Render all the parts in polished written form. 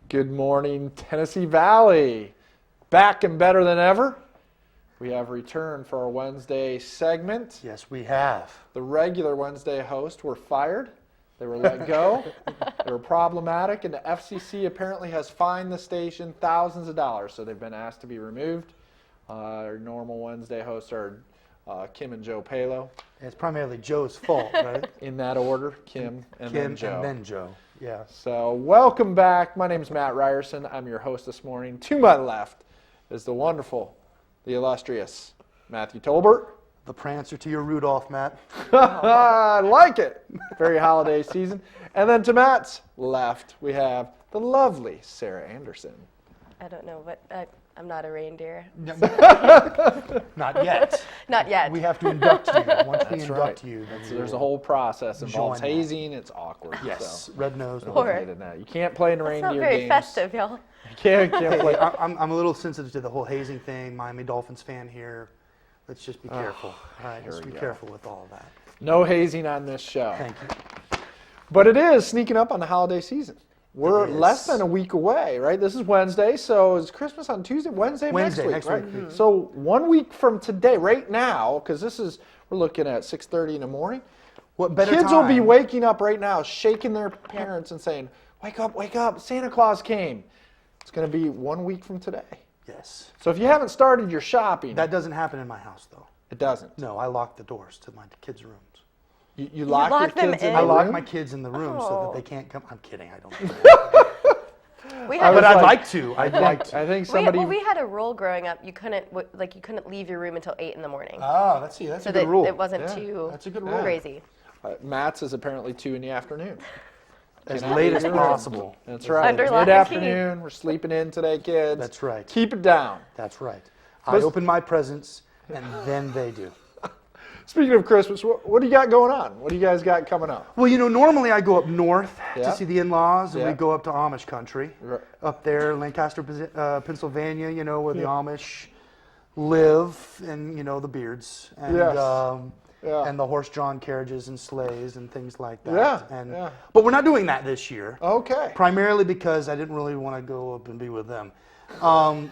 Good morning, Tennessee Valley. Back and better than ever. We have returned for our Wednesday segment. Yes, we have. The regular Wednesday hosts were fired. They were let go. They were problematic, and the FCC apparently has fined the station thousands of dollars, so they've been asked to be removed. Our normal Wednesday hosts are Kim and Joe Palo. It's primarily Joe's fault, right? In that order, Kim and then Joe. and then Joe. Yeah. So welcome back. My name is Matt Ryerson. I'm your host this morning. To my left is the wonderful, the illustrious Matthew Tolbert. The Prancer to your Rudolph, Matt. I like it. Very holiday season. And then to Matt's left, we have the lovely Sarah Anderson. I don't know, but I'm not a reindeer. Not yet. Not yet. We have to induct you. Once we That's induct right. you, then There's a whole process involves join that. hazing. It's awkward. Yes, So. red nose. No Or- more than that. You can't play in the It's reindeer not very games. festive, y'all. You can't Hey, play. I'm a little sensitive to the whole hazing thing. Miami Dolphins fan here. Let's just be careful. All right, let's we be go. careful with all of that. No hazing on this show. Thank you. But it is sneaking up on the holiday season. We're It is. less than a week away, right? This is Wednesday, so it's Christmas on Tuesday, Wednesday Wednesday, next next week, right? week. Mhm. So 1 week from today, right now, because we're looking at 6:30 in the morning. What better Kids will be time? waking up right now, shaking their parents and saying, wake up, Santa Claus came. It's going to be 1 week from today. Yes. So if you haven't started your shopping, That doesn't happen in my house, though. it doesn't. No, I lock the doors to my kids' rooms. You lock your lock them kids in in? the I lock room? my kids in the room so Oh. that they can't come. I'm kidding. I don't. Do that. We I had, was But I'd like- like to. I'd like to. I think somebody... we had a rule growing up. You couldn't leave your room until 8 in the morning. Oh, that's so a good rule. It wasn't Yeah, too that's a good rule. crazy. Matt's is apparently 2 in the afternoon. As Cannot late leave as your room. possible. That's right. Under lock and Mid-afternoon, we're sleeping in today, kids. That's right. Keep it down. That's right. But- I open my presents, and then they do. Speaking of Christmas, what do you got going on? What do you guys got coming up? Well, normally I go up north Yeah. to see the in-laws, and Yeah. we go up to Amish country. Right. Up there, Lancaster, Pennsylvania, where the Amish live, and, the beards. And, Yes. Yeah. and the horse-drawn carriages and sleighs and things like that. Yeah, And, yeah. But we're not doing that this year. Okay. Primarily because I didn't really want to go up and be with them.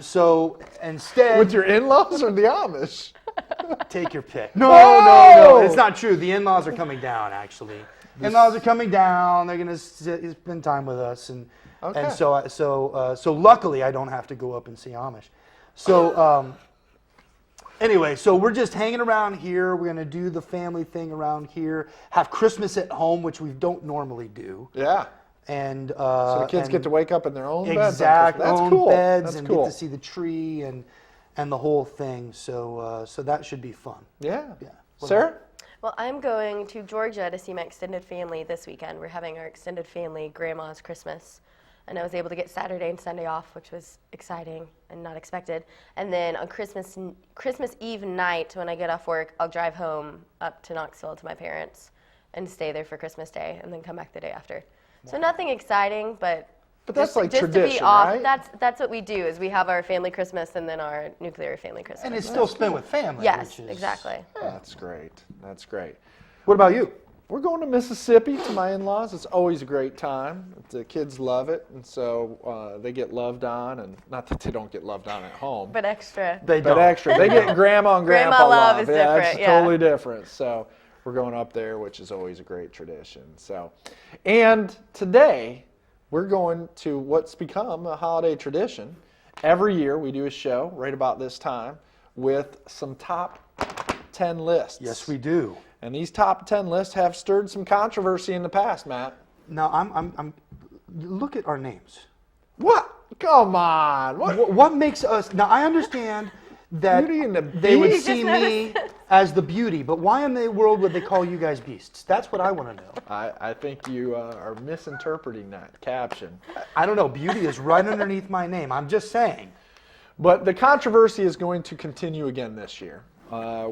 So instead, With your in-laws or the Amish? take your pick. No, Oh! it's not true. The in-laws are coming down, actually. In-laws are coming down. They're going to spend time with us, and Okay. so luckily I don't have to go up and see Amish. So anyway, so we're just hanging around here. We're going to do the family thing around here. Have Christmas at home, which we don't normally do. Yeah. And So the kids get to wake up in their own beds. on exact Christmas. That's own cool. beds That's and cool. get to see the tree and the whole thing. So that should be fun. Yeah. Yeah. Sarah? Well, I'm going to Georgia to see my extended family this weekend. We're having our extended family grandma's Christmas. And I was able to get Saturday and Sunday off, which was exciting and not expected. And then on Christmas Eve night, when I get off work, I'll drive home up to Knoxville to my parents and stay there for Christmas Day and then come back the day after. So nothing exciting, but that's like just to be tradition, off. right? That's what we do, is we have our family Christmas and then our nuclear family Christmas. And it's still spent with family. Yes, which is, exactly. That's great. That's great. What about you? We're going to Mississippi to my in-laws. It's always a great time. The kids love it, and so they get loved on, and not that they don't get loved on at home, But extra. They but don't. extra. They get grandma and Grandma grandpa love is yeah, different, It's yeah. totally different. So we're going up there, which is always a great tradition. So, and today we're going to what's become a holiday tradition. Every year we do a show right about this time with some top 10 lists. Yes, we do. And these top 10 lists have stirred some controversy in the past, Matt. Now I'm look at our names. What? Come on. What makes us? Now I understand that Beauty and the they would Beast? see me as the beauty, but why in the world would they call you guys beasts? That's what I want to know. I think you are misinterpreting that caption. I don't know. Beauty is right underneath my name. I'm just saying. But the controversy is going to continue again this year.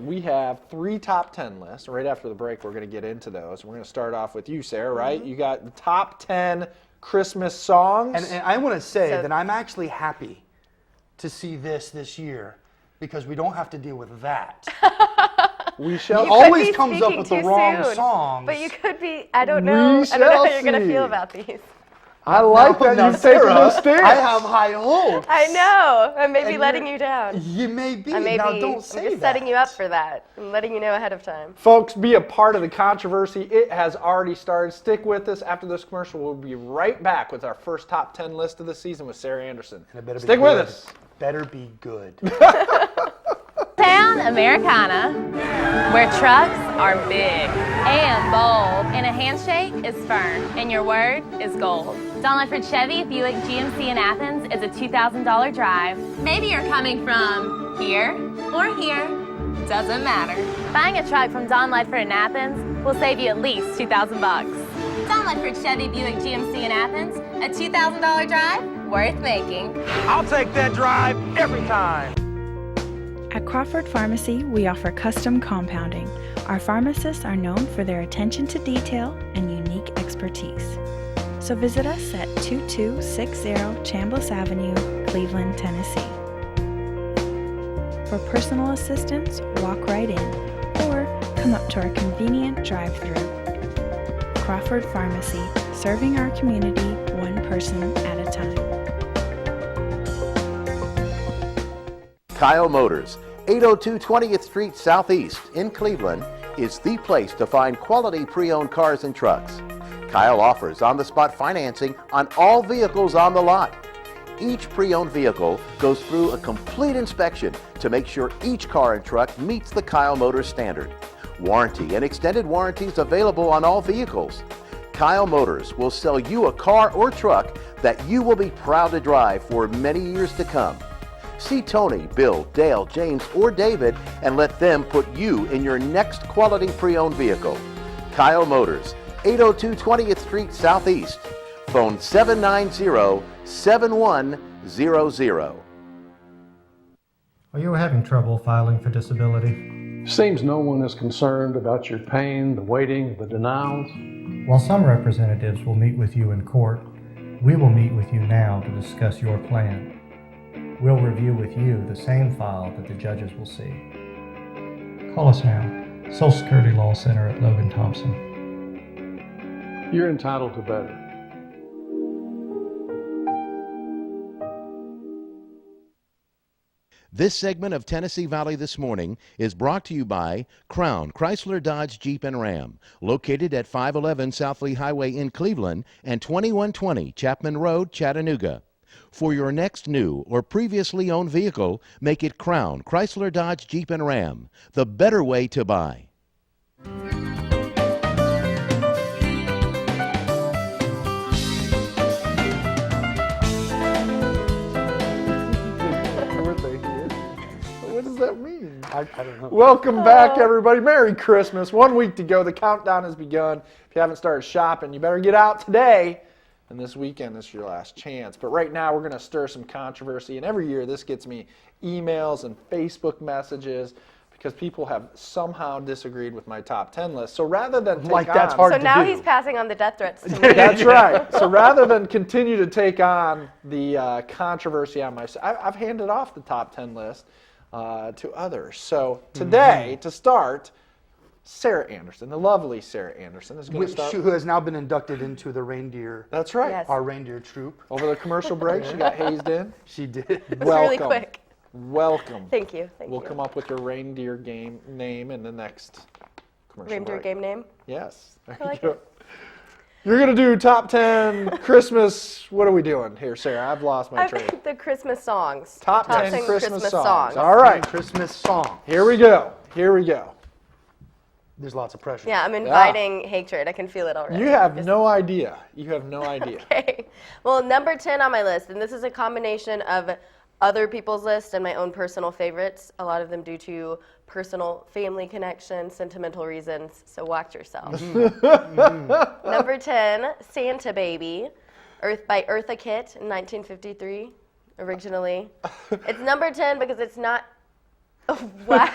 We have 3 top 10 lists. Right after the break, we're going to get into those. We're going to start off with you, Sarah, right? You got the top 10 Christmas songs. And I want to say So- that I'm actually happy to see this year because we don't have to deal with that. we shall You always could be comes up speaking with the too wrong soon, songs. But you could be, I don't know how shall you're going to see. feel about these. I like that Now, you've taken Sarah, this stance. I have high hopes. I know. I may be And letting you're- you down. You may be. I may Now, be. don't I'm say just that. setting you up for that. I'm letting you know ahead of time. Folks, be a part of the controversy. It has already started. Stick with us. After this commercial, we'll be right back with our first top 10 list of the season with Sarah Anderson. And it better be Stick with good. us. Better be good. Town Americana, where trucks are big and bold, and a handshake is firm, and your word is gold. Don Ledford Chevy Buick GMC in Athens is a $2,000 drive. Maybe you're coming from here or here, doesn't matter. Buying a truck from Don Ledford in Athens will save you at least $2,000 bucks. Don Ledford Chevy Buick GMC in Athens, a $2,000 drive worth making. I'll take that drive every time. At Crawford Pharmacy, we offer custom compounding. Our pharmacists are known for their attention to detail and unique expertise. So visit us at 2260 Chambliss Avenue, Cleveland, Tennessee. For personal assistance, walk right in or come up to our convenient drive-thru. Crawford Pharmacy, serving our community one person at a time. Kyle Motors, 802 20th Street Southeast in Cleveland, is the place to find quality pre-owned cars and trucks. Kyle offers on-the-spot financing on all vehicles on the lot. Each pre-owned vehicle goes through a complete inspection to make sure each car and truck meets the Kyle Motors standard. Warranty and extended warranties available on all vehicles. Kyle Motors will sell you a car or truck that you will be proud to drive for many years to come. See Tony, Bill, Dale, James, or David and let them put you in your next quality pre-owned vehicle. Kyle Motors, 802 20th Street Southeast. Phone 790-7100. Are you having trouble filing for disability? Seems no one is concerned about your pain, the waiting, the denials. While some representatives will meet with you in court, we will meet with you now to discuss your plan. We'll review with you the same file that the judges will see. Call us now, Social Security Law Center at Logan Thompson. You're entitled to better. This segment of Tennessee Valley This Morning is brought to you by Crown Chrysler Dodge Jeep and Ram, located at 511 South Lee Highway in Cleveland and 2120 Chapman Road, Chattanooga. For your next new or previously owned vehicle, make it Crown Chrysler Dodge Jeep and Ram, the better way to buy. What does that mean? I don't know. Welcome back, everybody. Merry Christmas. 1 week to go. The countdown has begun. If you haven't started shopping, you better get out today. And this weekend is your last chance. But right now, we're going to stir some controversy. And every year, this gets me emails and Facebook messages because people have somehow disagreed with my top 10 list. So rather than take that's on, hard So to now do. he's passing on the death threats to me. That's right. So rather than continue to take on the controversy on myself, I've handed off the top 10 list to others. So today, to start, Sarah Anderson, the lovely Sarah Anderson, is going to start. Who has now been inducted into the reindeer, That's right. Yes. our reindeer troop. Over the commercial break, she got hazed in. She did. It's Welcome. really quick. Welcome. Thank you. Thank We'll you. come up with your reindeer game name in the next commercial Reindeer break. game name. Yes. There I like you go. it. You're going to do top 10 Christmas. What are we doing here, Sarah? I've lost my train. The Christmas songs. Top 10 Christmas songs. songs. All right. Christmas song. Here we go. Here we go. There's lots of pressure. Yeah, I'm inviting hatred. I can feel it already. You have no idea. You have no idea. Okay. Well, number 10 on my list, and this is a combination of other people's lists and my own personal favorites, a lot of them due to personal family connection, sentimental reasons, so watch yourself. Number 10, Santa Baby, by Eartha Kitt in 1953, originally. It's number 10 because it's not... Wow! What?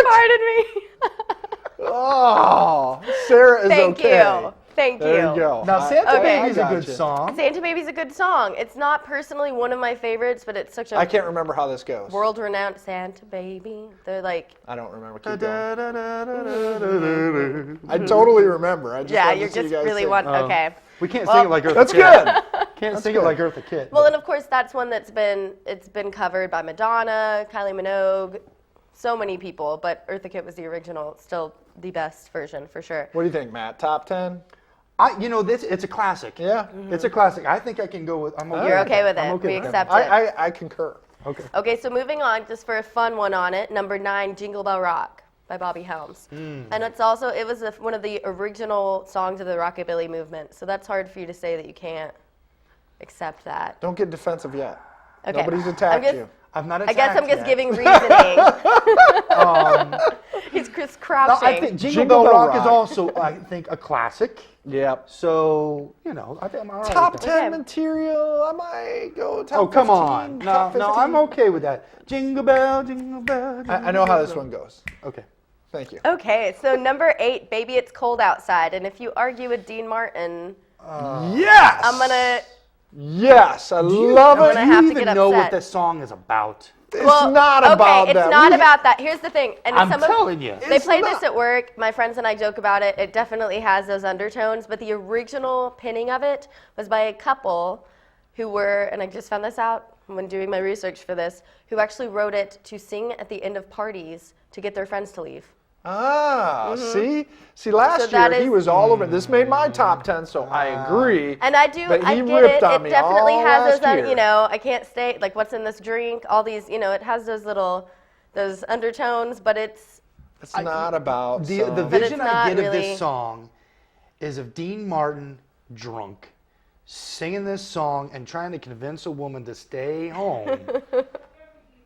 Pardon me. Oh, Sarah is Thank okay. you. Thank There you go. Now, Santa Okay. Baby's a I good gotcha. song. Santa Baby's a good song. It's not personally one of my favorites, but it's such a I can't remember how this goes. world-renowned Santa Baby. They're like, I don't remember. Keep going. I totally remember. I just yeah, wanted you to see just guys really sing. want. Okay. We can't Well, sing it like Eartha That's Kitt. good. Can't sing it like Eartha Kitt. Well, and of course, that's one that's been covered by Madonna, Kylie Minogue, so many people. But Eartha Kitt was the original, still the best version for sure. What do you think, Matt? Top 10? It's a classic. Yeah. It's a classic. I think I can go with. I'm okay You're with okay that. with I'm it. okay We with that. accept it. I concur. Okay. Okay, so moving on, just for a fun one on it, number 9, Jingle Bell Rock by Bobby Helms. And it was one of the original songs of the rockabilly movement, so that's hard for you to say that you can't accept that. Don't get defensive yet. Okay. Nobody's attacked just- you. I've not I attacked guess I'm just yet. giving reasoning. He's just No, crouching. I think Jingle Jingle Bell Bell Rock is Rock. also, I think, a classic. Yep. So, I think I'm all right Top with 10 Okay. material. I might go top Oh, come 15, on. No, top no, 15. I'm okay with that. Jingle bell, jingle bell. I know how this one goes. Okay. Thank you. Okay, so number 8, Baby It's Cold Outside. And if you argue with Dean Martin, Yes! I'm going to... Yes, I love I'm it. gonna Do have you to even get know what upset. this song is about? It's not about okay, that. it's not We- about that. Here's the thing. And I'm some of- telling you. They It's played not. this at work. My friends and I joke about it. It definitely has those undertones, but the original pinning of it was by a couple who were, and I just found this out when doing my research for this, who actually wrote it to sing at the end of parties to get their friends to leave. Ah, see? See, last So that year he is- was all over. This made my top 10, so I agree. And I do, But I he get ripped it. on It me definitely all has last those, year. I can't stay, like what's in this drink, all these, it has those those undertones, but it's, It's not about The some- But vision it's I not get of really- this song is of Dean Martin drunk, singing this song and trying to convince a woman to stay home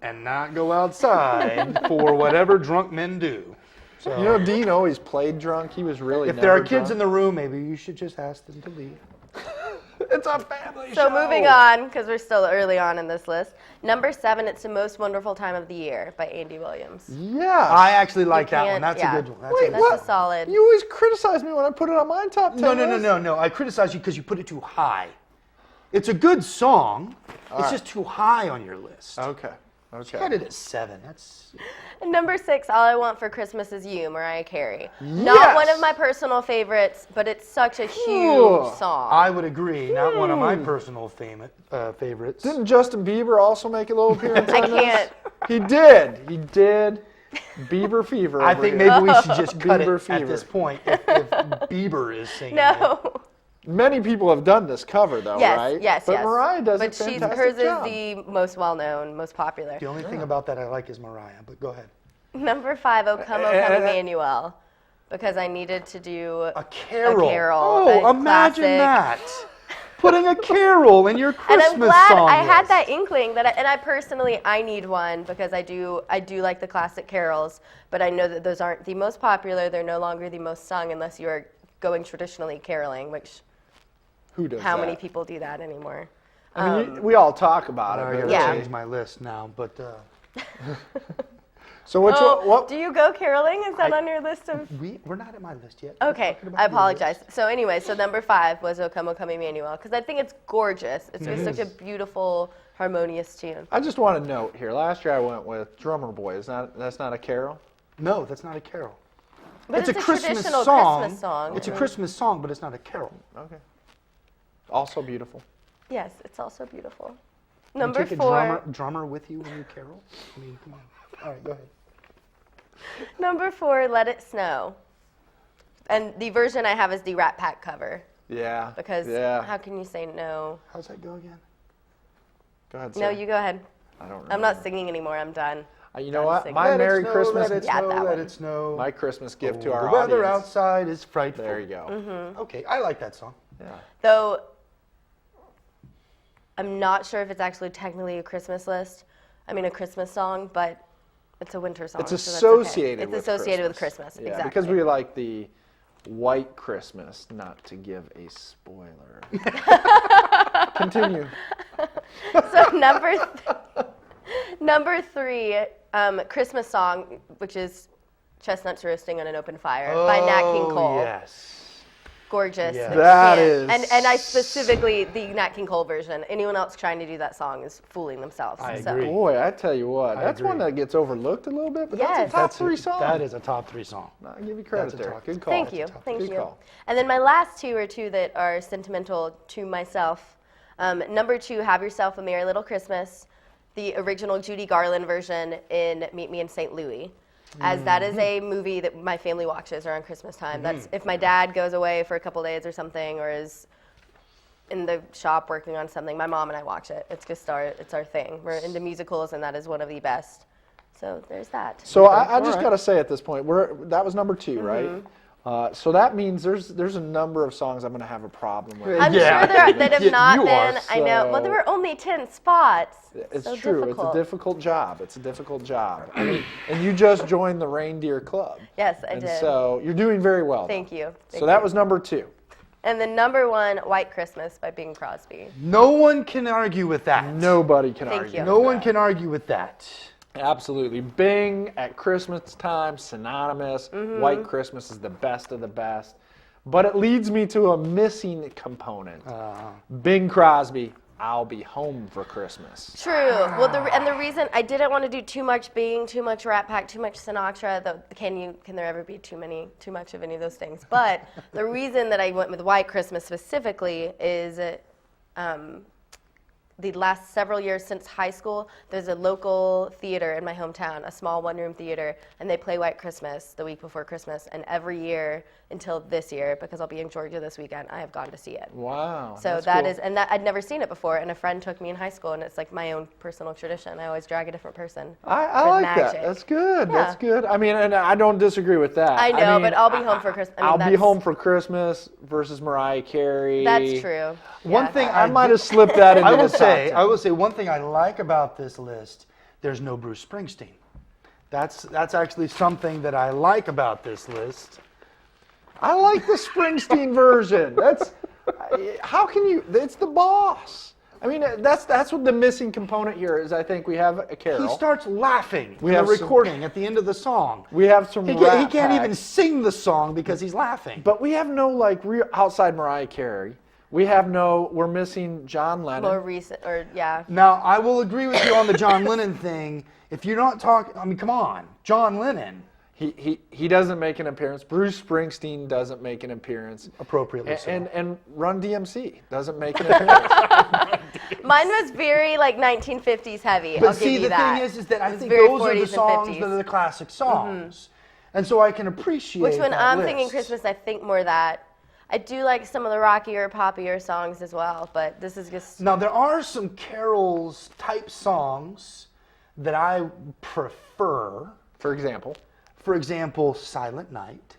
and not go outside for whatever drunk men do. So, Dean always played drunk. He was really if there are never kids in drunk. the room, maybe you should just ask them to leave. It's a family so show. moving on, because we're still early on in this list. Number 7, It's the Most Wonderful Time of the Year by Andy Williams. Yes. I actually like that one. can't- That's yeah. a good one. That's Wait, a good That's one. a solid. You always criticize me when I put it on my top 10 No. I criticize you because you put it too high. It's a good song. It's right. just too high on your list. Okay. Had it at 7. That's And number 6, All I Want for Christmas Is You, Mariah Carey. Yes! Not one of my personal favorites, but it's such a huge song. I would agree. Not one of my personal favorites. Didn't Justin Bieber also make a little appearance I on this? can't. He did. He did. Bieber fever. I over think here. maybe we should just cut it Bieber at fever. this point if Bieber is singing. it. No. Many people have done this cover, though, Yes, right? yes, but yes. Mariah does But a fantastic hers job. is the most well-known, most popular. The only thing about that I like is Mariah, but go ahead. Number 5, O Come, O Come, Emmanuel, because I needed to do A carol. A carol, Oh, a imagine classic. that. Putting a carol in your And Christmas I'm glad song I had list. that inkling that, I personally, I need one because I do like the classic carols, but I know that those aren't the most popular. They're no longer the most sung unless you are going traditionally caroling, which Who does how that? many people do that anymore? I mean, we all talk about I it. gotta but Yeah. change my list now, but So which one? What? Do you go caroling? Is that on your list of? we're not at my list yet. We're Okay, talking about I your apologize. list. So anyway, so number 5 was O Come, O Come, Emmanuel, because I think it's gorgeous. It's just such a beautiful, harmonious tune. I just want to note here. Last year I went with Drummer Boy. That's not a carol? No, that's not a carol. But it's a Christmas traditional song. Christmas song. It's a Christmas song, but it's not a carol. Okay. Also beautiful. Yes, it's also beautiful. You Number take 4. a drummer with you when you carol? I mean, come on. All right, go ahead. Number 4, Let It Snow. And the version I have is the Rat Pack cover Yeah. because yeah. how can you say no? How's that go again? Go ahead. No, Sarah. you go ahead. I don't remember. I'm not singing anymore. I'm done. You know done what? singing. My Let it Merry snow, Christmas. Let it Yeah, snow, that let one. it snow. My Christmas gift to Oh, our the weather audience. outside is frightful. There you go. Mm-hmm. Okay, I like that song. Yeah. Though I'm not sure if it's actually technically a Christmas song, but it's a winter song. It's so that's okay. associated with It's associated with Christmas. Yeah, Exactly. because we like the white Christmas, not to give a spoiler. Continue. So number 3, Christmas song, which is Chestnuts Roasting on an Open Fire by Nat King Cole. Yes. gorgeous. Yeah. I That can't. is- And I specifically, the Nat King Cole version. Anyone else trying to do that song is fooling themselves. I so. agree. Boy, I tell you what, that's one agree. that gets overlooked a little bit, but Yes. that's a top 3 song. That is a top 3 song. I'll give you credit That's a there. top- Good call. Thank you. Thank Good you. call. And then my last 2 are 2 that are sentimental to myself. Number 2, Have Yourself a Merry Little Christmas, the original Judy Garland version in Meet Me in St. Louis. As that is a movie that my family watches around Christmas time. That's if my dad goes away for a couple days or something, or is in the shop working on something, my mom and I watch it. It's just it's our thing. We're into musicals, and that is one of the best. So there's that. So I just got to say at this point, that was number 2, right? So that means there's a number of songs I'm going to have a problem with. I'm Yeah. sure that have not you are, been. I know. Well, there were only 10 spots. It's so true. Difficult. It's a difficult job. It's a difficult job. I mean, and you just joined the Reindeer Club. Yes, I and did. so you're doing very well. Thank you. So that was number 2. And then number 1, White Christmas by Bing Crosby. No one can argue with that. Nobody can Thank argue. you. No one can argue with that. Absolutely. Bing at Christmas time, synonymous. White Christmas is the best of the best. But it leads me to a missing component. Bing Crosby, I'll Be Home for Christmas. True. Well, the reason I didn't want to do too much Bing, too much Rat Pack, too much Sinatra. Can there ever be too much of any of those things? But the reason that I went with White Christmas specifically is the last several years since high school, there's a local theater in my hometown, a small one-room theater, and they play White Christmas the week before Christmas. And every year until this year, because I'll be in Georgia this weekend, I have gone to see it. Wow. So that's that cool. is, and that I'd never seen it before, and a friend took me in high school, and it's like my own personal tradition. I always drag a different person. I for like magic. that. That's good. Yeah. That's good. I mean, and I don't disagree with that. I know, mean, but I'll be home for Christmas. I'll be home for Christmas versus Mariah Carey. That's true. One Yeah. thing I might have slipped that into I will the top say, 10. I will say one thing I like about this list. There's no Bruce Springsteen. That's actually something that I like about this list. I like the Springsteen version. How can you? It's the boss. I mean, that's what the missing component here is. I think we have a Carol. He starts laughing We in have the some- recording at the end of the song. We have some. He Rat can't Pack, even sing the song because he's laughing. But we have no real outside Mariah Carey. We're missing John Lennon. More recent, or yeah. Now, I will agree with you on the John Lennon thing. If you're not talking, I mean, come on, John Lennon. He doesn't make an appearance. Bruce Springsteen doesn't make an appearance. Appropriately so. And Run DMC doesn't make an appearance. Mine was very like 1950s heavy. But I'll see, give you the that. thing is that I It's think very those are the 40s and songs 50s. that are the classic songs. And so I can appreciate Which when that I'm list. thinking Christmas, I think more that. I do like some of the rockier, poppier songs as well, but this is just. Now, there are some carols type songs that I prefer. For example. For example, Silent Night.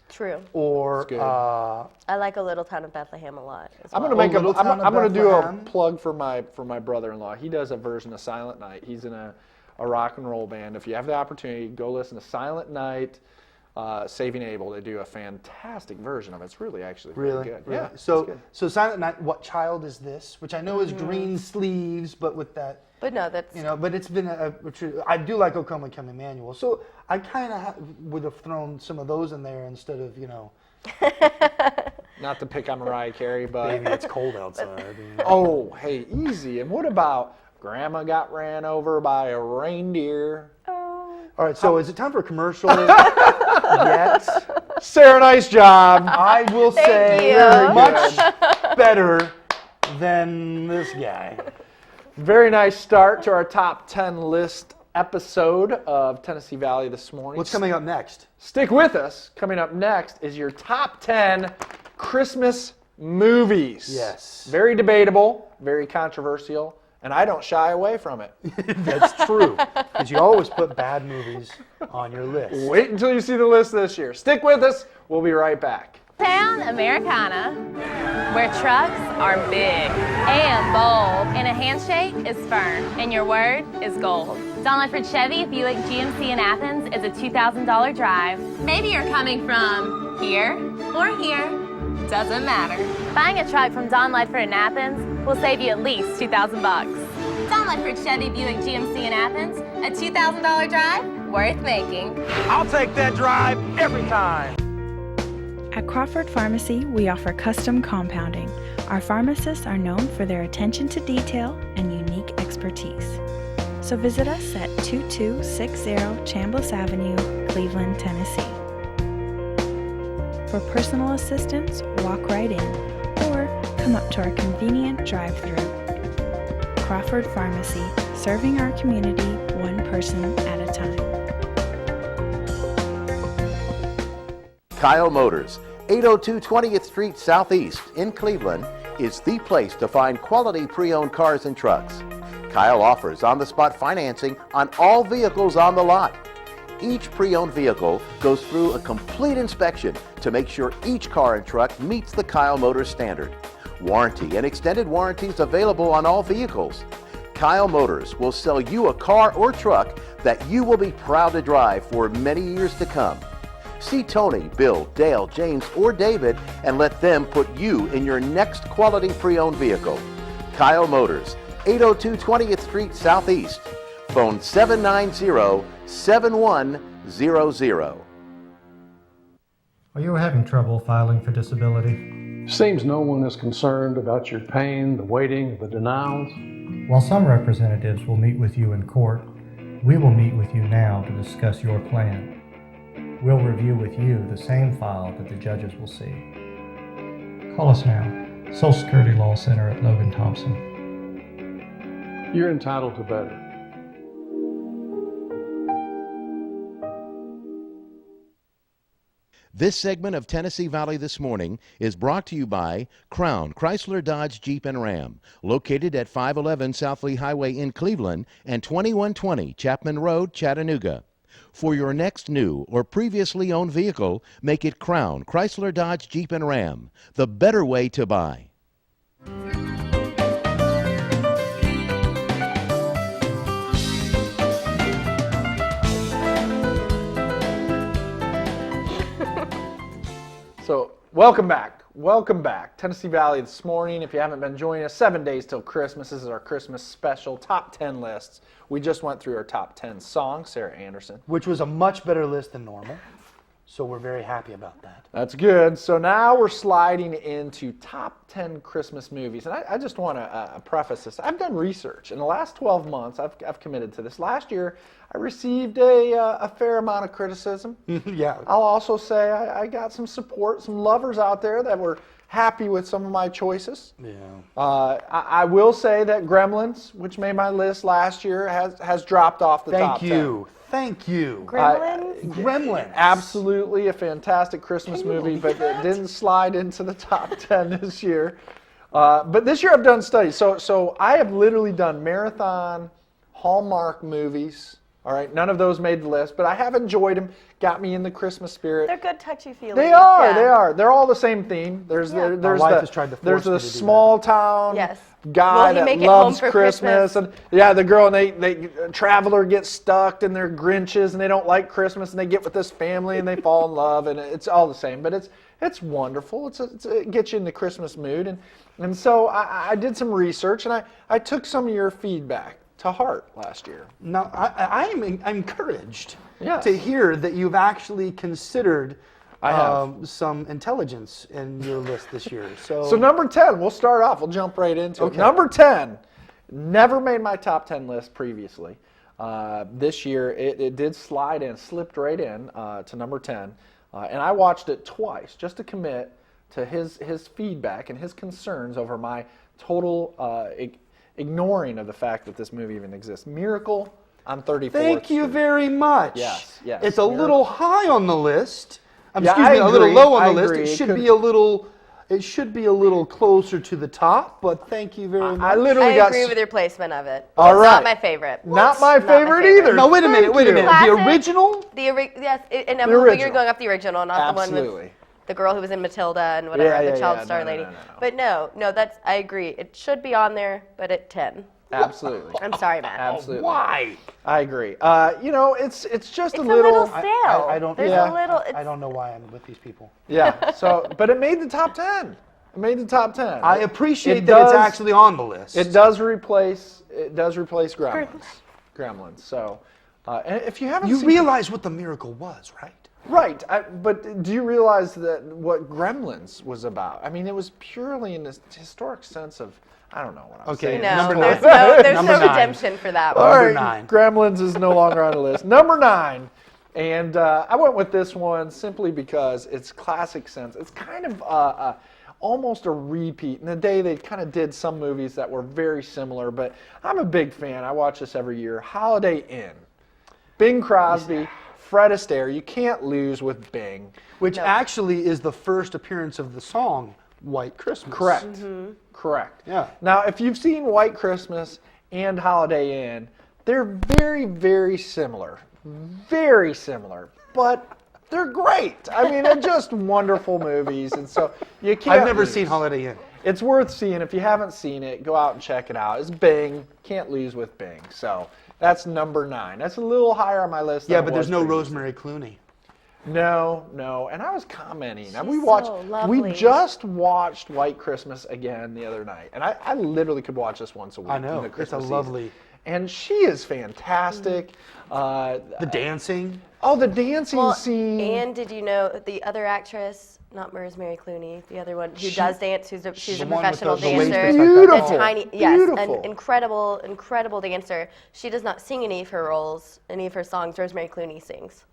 True. Or That's good. I like A Little Town of Bethlehem a lot. As I'm well. gonna make Little Town of I'm gonna do a Bethlehem. plug for my brother-in-law. He does a version of Silent Night. He's in a rock and roll band. If you have the opportunity, go listen to Silent Night. Saving Abel, they do a fantastic version of it. It's really actually Really? good. Really? Yeah. it's So, good. so Silent Night, What Child Is This? Which I know is green sleeves, but with that, But no, that's. but it's been I do like O Come, Come Emmanuel. So I kind of would have thrown some of those in there instead of, Not to pick on Mariah Carey, but maybe it's cold outside. oh, hey, easy. And what about Grandma Got Ran Over by a Reindeer? All right, so is it time for a commercial? Yes. Sarah, nice job. I will Thank say you. much better than this guy. Very nice start to our top 10 list episode of Tennessee Valley this morning. What's coming up next? Stick with us. Coming up next is your top 10 Christmas movies. Yes. Very debatable, very controversial, and I don't shy away from it. That's true, because you always put bad movies on your list. Wait until you see the list this year. Stick with us. We'll be right back. Town Americana, where trucks are big and bold, and a handshake is firm, and your word is gold. Don Ledford Chevy Buick GMC in Athens is a $2,000 drive. Maybe you're coming from here or here, doesn't matter. Buying a truck from Don Ledford in Athens will save you at least $2,000 bucks. Don Ledford Chevy Buick GMC in Athens, a $2,000 drive worth making. I'll take that drive every time. At Crawford Pharmacy, we offer custom compounding. Our pharmacists are known for their attention to detail and unique expertise. So visit us at 2260 Chambliss Avenue, Cleveland, Tennessee. For personal assistance, walk right in or come up to our convenient drive-thru. Crawford Pharmacy, serving our community one person at a time. Kyle Motors, 802 20th Street Southeast in Cleveland, is the place to find quality pre-owned cars and trucks. Kyle offers on-the-spot financing on all vehicles on the lot. Each pre-owned vehicle goes through a complete inspection to make sure each car and truck meets the Kyle Motors standard. Warranty and extended warranties available on all vehicles. Kyle Motors will sell you a car or truck that you will be proud to drive for many years to come. See Tony, Bill, Dale, James, or David and let them put you in your next quality pre-owned vehicle. Kyle Motors, 802 20th Street Southeast. Phone 790-7100. Are you having trouble filing for disability? Seems no one is concerned about your pain, the waiting, the denials. While some representatives will meet with you in court, we will meet with you now to discuss your plan. We'll review with you the same file that the judges will see. Call us now, Social Security Law Center at Logan Thompson. You're entitled to better. This segment of Tennessee Valley This Morning is brought to you by Crown Chrysler Dodge Jeep and Ram, located at 511 South Lee Highway in Cleveland and 2120 Chapman Road, Chattanooga. For your next new or previously owned vehicle, make it Crown Chrysler Dodge Jeep and Ram, the better way to buy. So, welcome back. Welcome back. Tennessee Valley This Morning. If you haven't been joining us, 7 days till Christmas. This is our Christmas special top 10 lists. We just went through our top 10 songs, Sarah Anderson. Which was a much better list than normal. So we're very happy about that. That's good. So now we're sliding into top 10 Christmas movies. And I just want to preface this. I've done research. In the last 12 months, I've committed to this. Last year, I received a fair amount of criticism. Yeah. I'll also say I got some support, some lovers out there that were happy with some of my choices. Yeah. I will say that Gremlins, which made my list last year, has dropped off the top 10. Thank you. Gremlins? Absolutely a fantastic Christmas movie, but it didn't slide into the top 10 this year. But this year I've done studies. So I have literally done marathon Hallmark movies. All right, none of those made the list, but I have enjoyed them. Got me in the Christmas spirit. They're good, touchy-feely. They are. Yeah. They are. They're all the same theme. There's Yeah. there's My wife the has tried to force there's me the to do small town Yes. guy Will he make that it home loves for Christmas, Christmas? and yeah, the girl and they traveler gets stuck and they're Grinches and they don't like Christmas and they get with this family and they fall in love and it's all the same. But it's wonderful. It gets you in the Christmas mood and so I did some research and I took some of your feedback to heart last year. Now, I'm encouraged Yes. to hear that you've actually considered I have. some intelligence in your list this year. So number 10, we'll start off. We'll jump right into it. Number 10, never made my top 10 list previously. This year, it did slide in, slipped right in to number 10. And I watched it twice just to commit to his feedback and his concerns over my total ignoring of the fact that this movie even exists. Miracle on 34th Thank you Street. very much. Yes. It's a little high on the list. Yeah, Excuse me, I a little agree. low on the I list. agree. It It should could- be a little. It should be a little closer to the top. But thank you very much. I literally I got agree with your placement of it. All It's right. not my favorite. Not my Not my favorite favorite. either. No, wait a minute. Thank Wait a you. minute. Classic. The original. Yes, and The you're original. going off the original, not the one Absolutely. with the girl who was in Matilda and whatever, Yeah, the yeah, child yeah. star No, lady. no. But no, I agree. It should be on there, but at 10. Absolutely. I'm sorry, Matt. Absolutely. Why? I agree. It's just It's a little. stale. I don't. There's yeah. a little. I don't know why I'm with these people. Yeah. So, but it made the top 10. It made the top 10. I appreciate It that it's does- actually on the list. It does replace Gremlins. Gremlins. So, and if you haven't You seen, realize what the miracle was, right? Right, but do you realize that what Gremlins was about? I mean, it was purely in this historic sense of, I don't know what I'm saying. No, Number there's nine. there's Number no nine. redemption for that All one. Number right, 9. Gremlins is no longer on the list. Number 9, and I went with this one simply because it's classic sense. It's kind of almost a repeat. In the day, they kind of did some movies that were very similar, but I'm a big fan. I watch this every year. Holiday Inn. Bing Crosby, Fred Astaire. You can't lose with Bing. Which actually is the first appearance of the song White Christmas. Correct. Correct. Yeah. Now, if you've seen White Christmas and Holiday Inn, they're very, very similar. Very similar. But they're great. I mean, they're just wonderful movies. And so you can't I've never lose. seen Holiday Inn. It's worth seeing. If you haven't seen it, go out and check it out. It's Bing. Can't lose with Bing. So that's number 9. That's a little higher on my list. Yeah, than but it there's was no previously. Rosemary Clooney. No. And I was commenting. She's we watched. so lovely. We just watched White Christmas again the other night, and I literally could watch this once a week. I know. In the It's a Christmas lovely. season. And she is fantastic. The dancing. Oh, the dancing Well, scene. and did you know the other actress, not Rosemary Clooney, the other one who does dance, she's a The one with professional the waist dancer. that's like that. Beautiful. The tiny, yes, Beautiful. an incredible dancer. She does not sing any of her roles, any of her songs. Rosemary Clooney sings.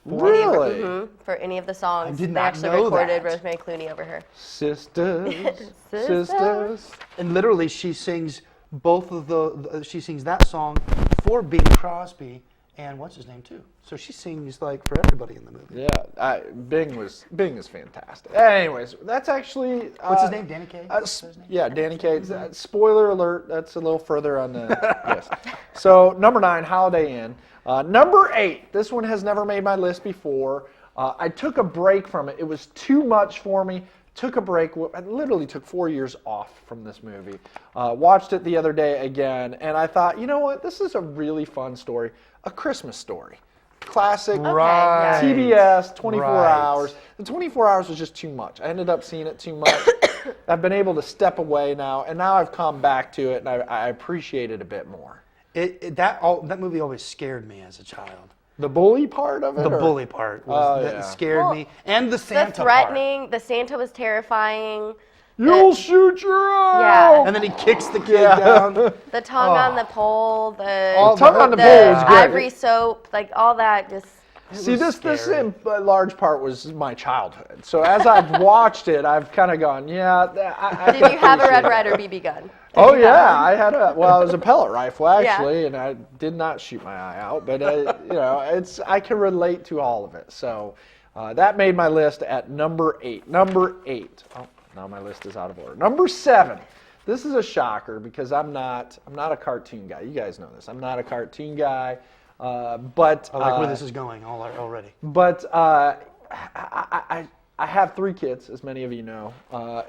Really? For any of the songs, I did they not actually know recorded that. Rosemary Clooney over her. Sisters. And literally, she sings both of she sings that song for Bing Crosby and what's his name too. So she sings like for everybody in the movie. Yeah, Bing is fantastic. Anyways, that's actually What's his name? Danny Kaye? What's his name? Yeah, Danny Kaye. Spoiler alert. That's a little further on the list. So number 9, Holiday Inn. Number 8. This one has never made my list before. I took a break from it. It was too much for me. Took a break. I literally took 4 years off from this movie. Watched it the other day again, and I thought, you know what? This is a really fun story. A Christmas Story. Classic. Right. TBS, 24 Right. hours. The 24 hours was just too much. I ended up seeing it too much. I've been able to step away now, and now I've come back to it, and I appreciate it a bit more. That movie always scared me as a child. The bully part of it? The or- bully part was that yeah. scared Well, me, and the Santa The threatening, the Santa was terrifying. You'll shoot your eye Yeah. out! And then he kicks the kid down. The tongue on the pole, the Tongue on the the pole was great. ivory soap, like all that just. See, was this scary. in a large part was my childhood. So as I've watched it, I've kind of gone, yeah. I Did you have a Red appreciate Ryder that. BB gun? Oh yeah, I had it was a pellet rifle Yeah. actually, and I did not shoot my eye out. But I can relate to all of it. So that made my list at number 8. Number 8. Oh, now my list is out of order. Number 7. This is a shocker because I'm not a cartoon guy. You guys know this. I'm not a cartoon guy. But I like where this is going already. But I have 3 kids, as many of you know,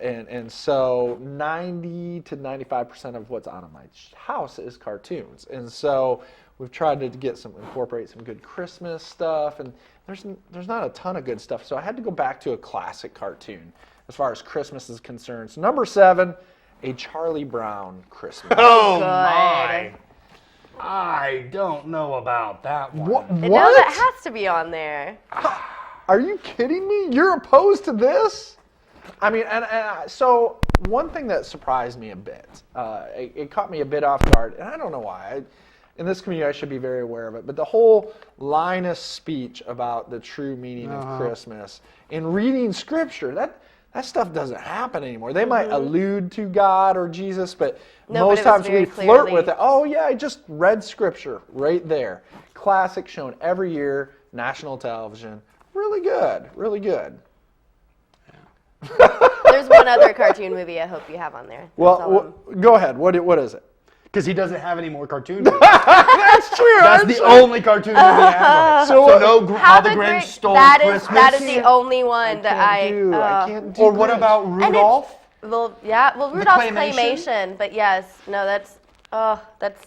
and so 90 to 95% of what's on in my house is cartoons, and so we've tried to incorporate some good Christmas stuff, and there's not a ton of good stuff, so I had to go back to a classic cartoon as far as Christmas is concerned. So number 7, A Charlie Brown Christmas. Oh Good. my! I don't know about that one. What? No, that has to be on there. Are you kidding me? You're opposed to this? I mean, so one thing that surprised me a bit, it caught me a bit off guard, and I don't know why. In this community, I should be very aware of it, but the whole Linus speech about the true meaning of Christmas and reading Scripture, that stuff doesn't happen anymore. They might allude to God or Jesus, but No, most but it was times we very flirt clearly- with it. Oh yeah, I just read Scripture right there. Classic, shown every year, national television. Really good, really good. There's one other cartoon movie I hope you have on there. That's all Well, go ahead. What is it? Because he doesn't have any more cartoon movies. That's true. That's the only cartoon movie he has. So no, How the Grinch Stole Christmas. That is the only one that I can't do Or what Grinch. about And it's- Rudolph? Well, yeah. Well, Rudolph's claymation? claymation, but yes, no, that's.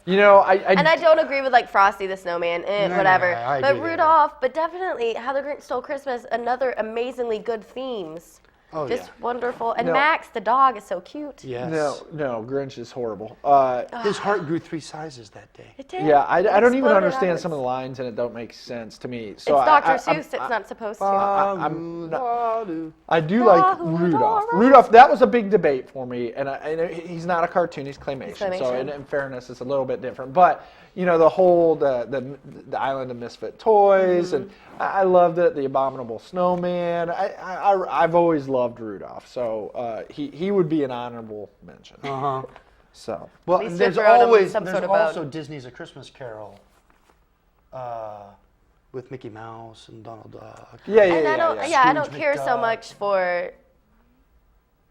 You know, And I don't agree with like Frosty the Snowman, No, whatever. I but agree there. Rudolph, but definitely How the Grinch Stole Christmas, another amazingly good themes. Oh, Just yeah. wonderful. And No. Max, the dog, is so cute. Yes. No, Grinch is horrible. His heart grew 3 sizes that day. It did. Yeah, I It don't even exploded understand outwards. some of the lines and it don't make sense to me. It's So Dr. Seuss. It's not supposed to. I do like Rudolph. Rudolph, that was a big debate for me, and he's not a cartoon; he's claymation. So, claymation. in fairness, it's a little bit different. But the whole the Island of Misfit Toys, and I loved it. The Abominable Snowman. I've always loved Rudolph, so he would be an honorable mention. So Well, least there's you're throwing him always some there's sort of also bone. Disney's A Christmas Carol, with Mickey Mouse and Donald Duck. yeah. And I don't Scrooge care so McDuck. much for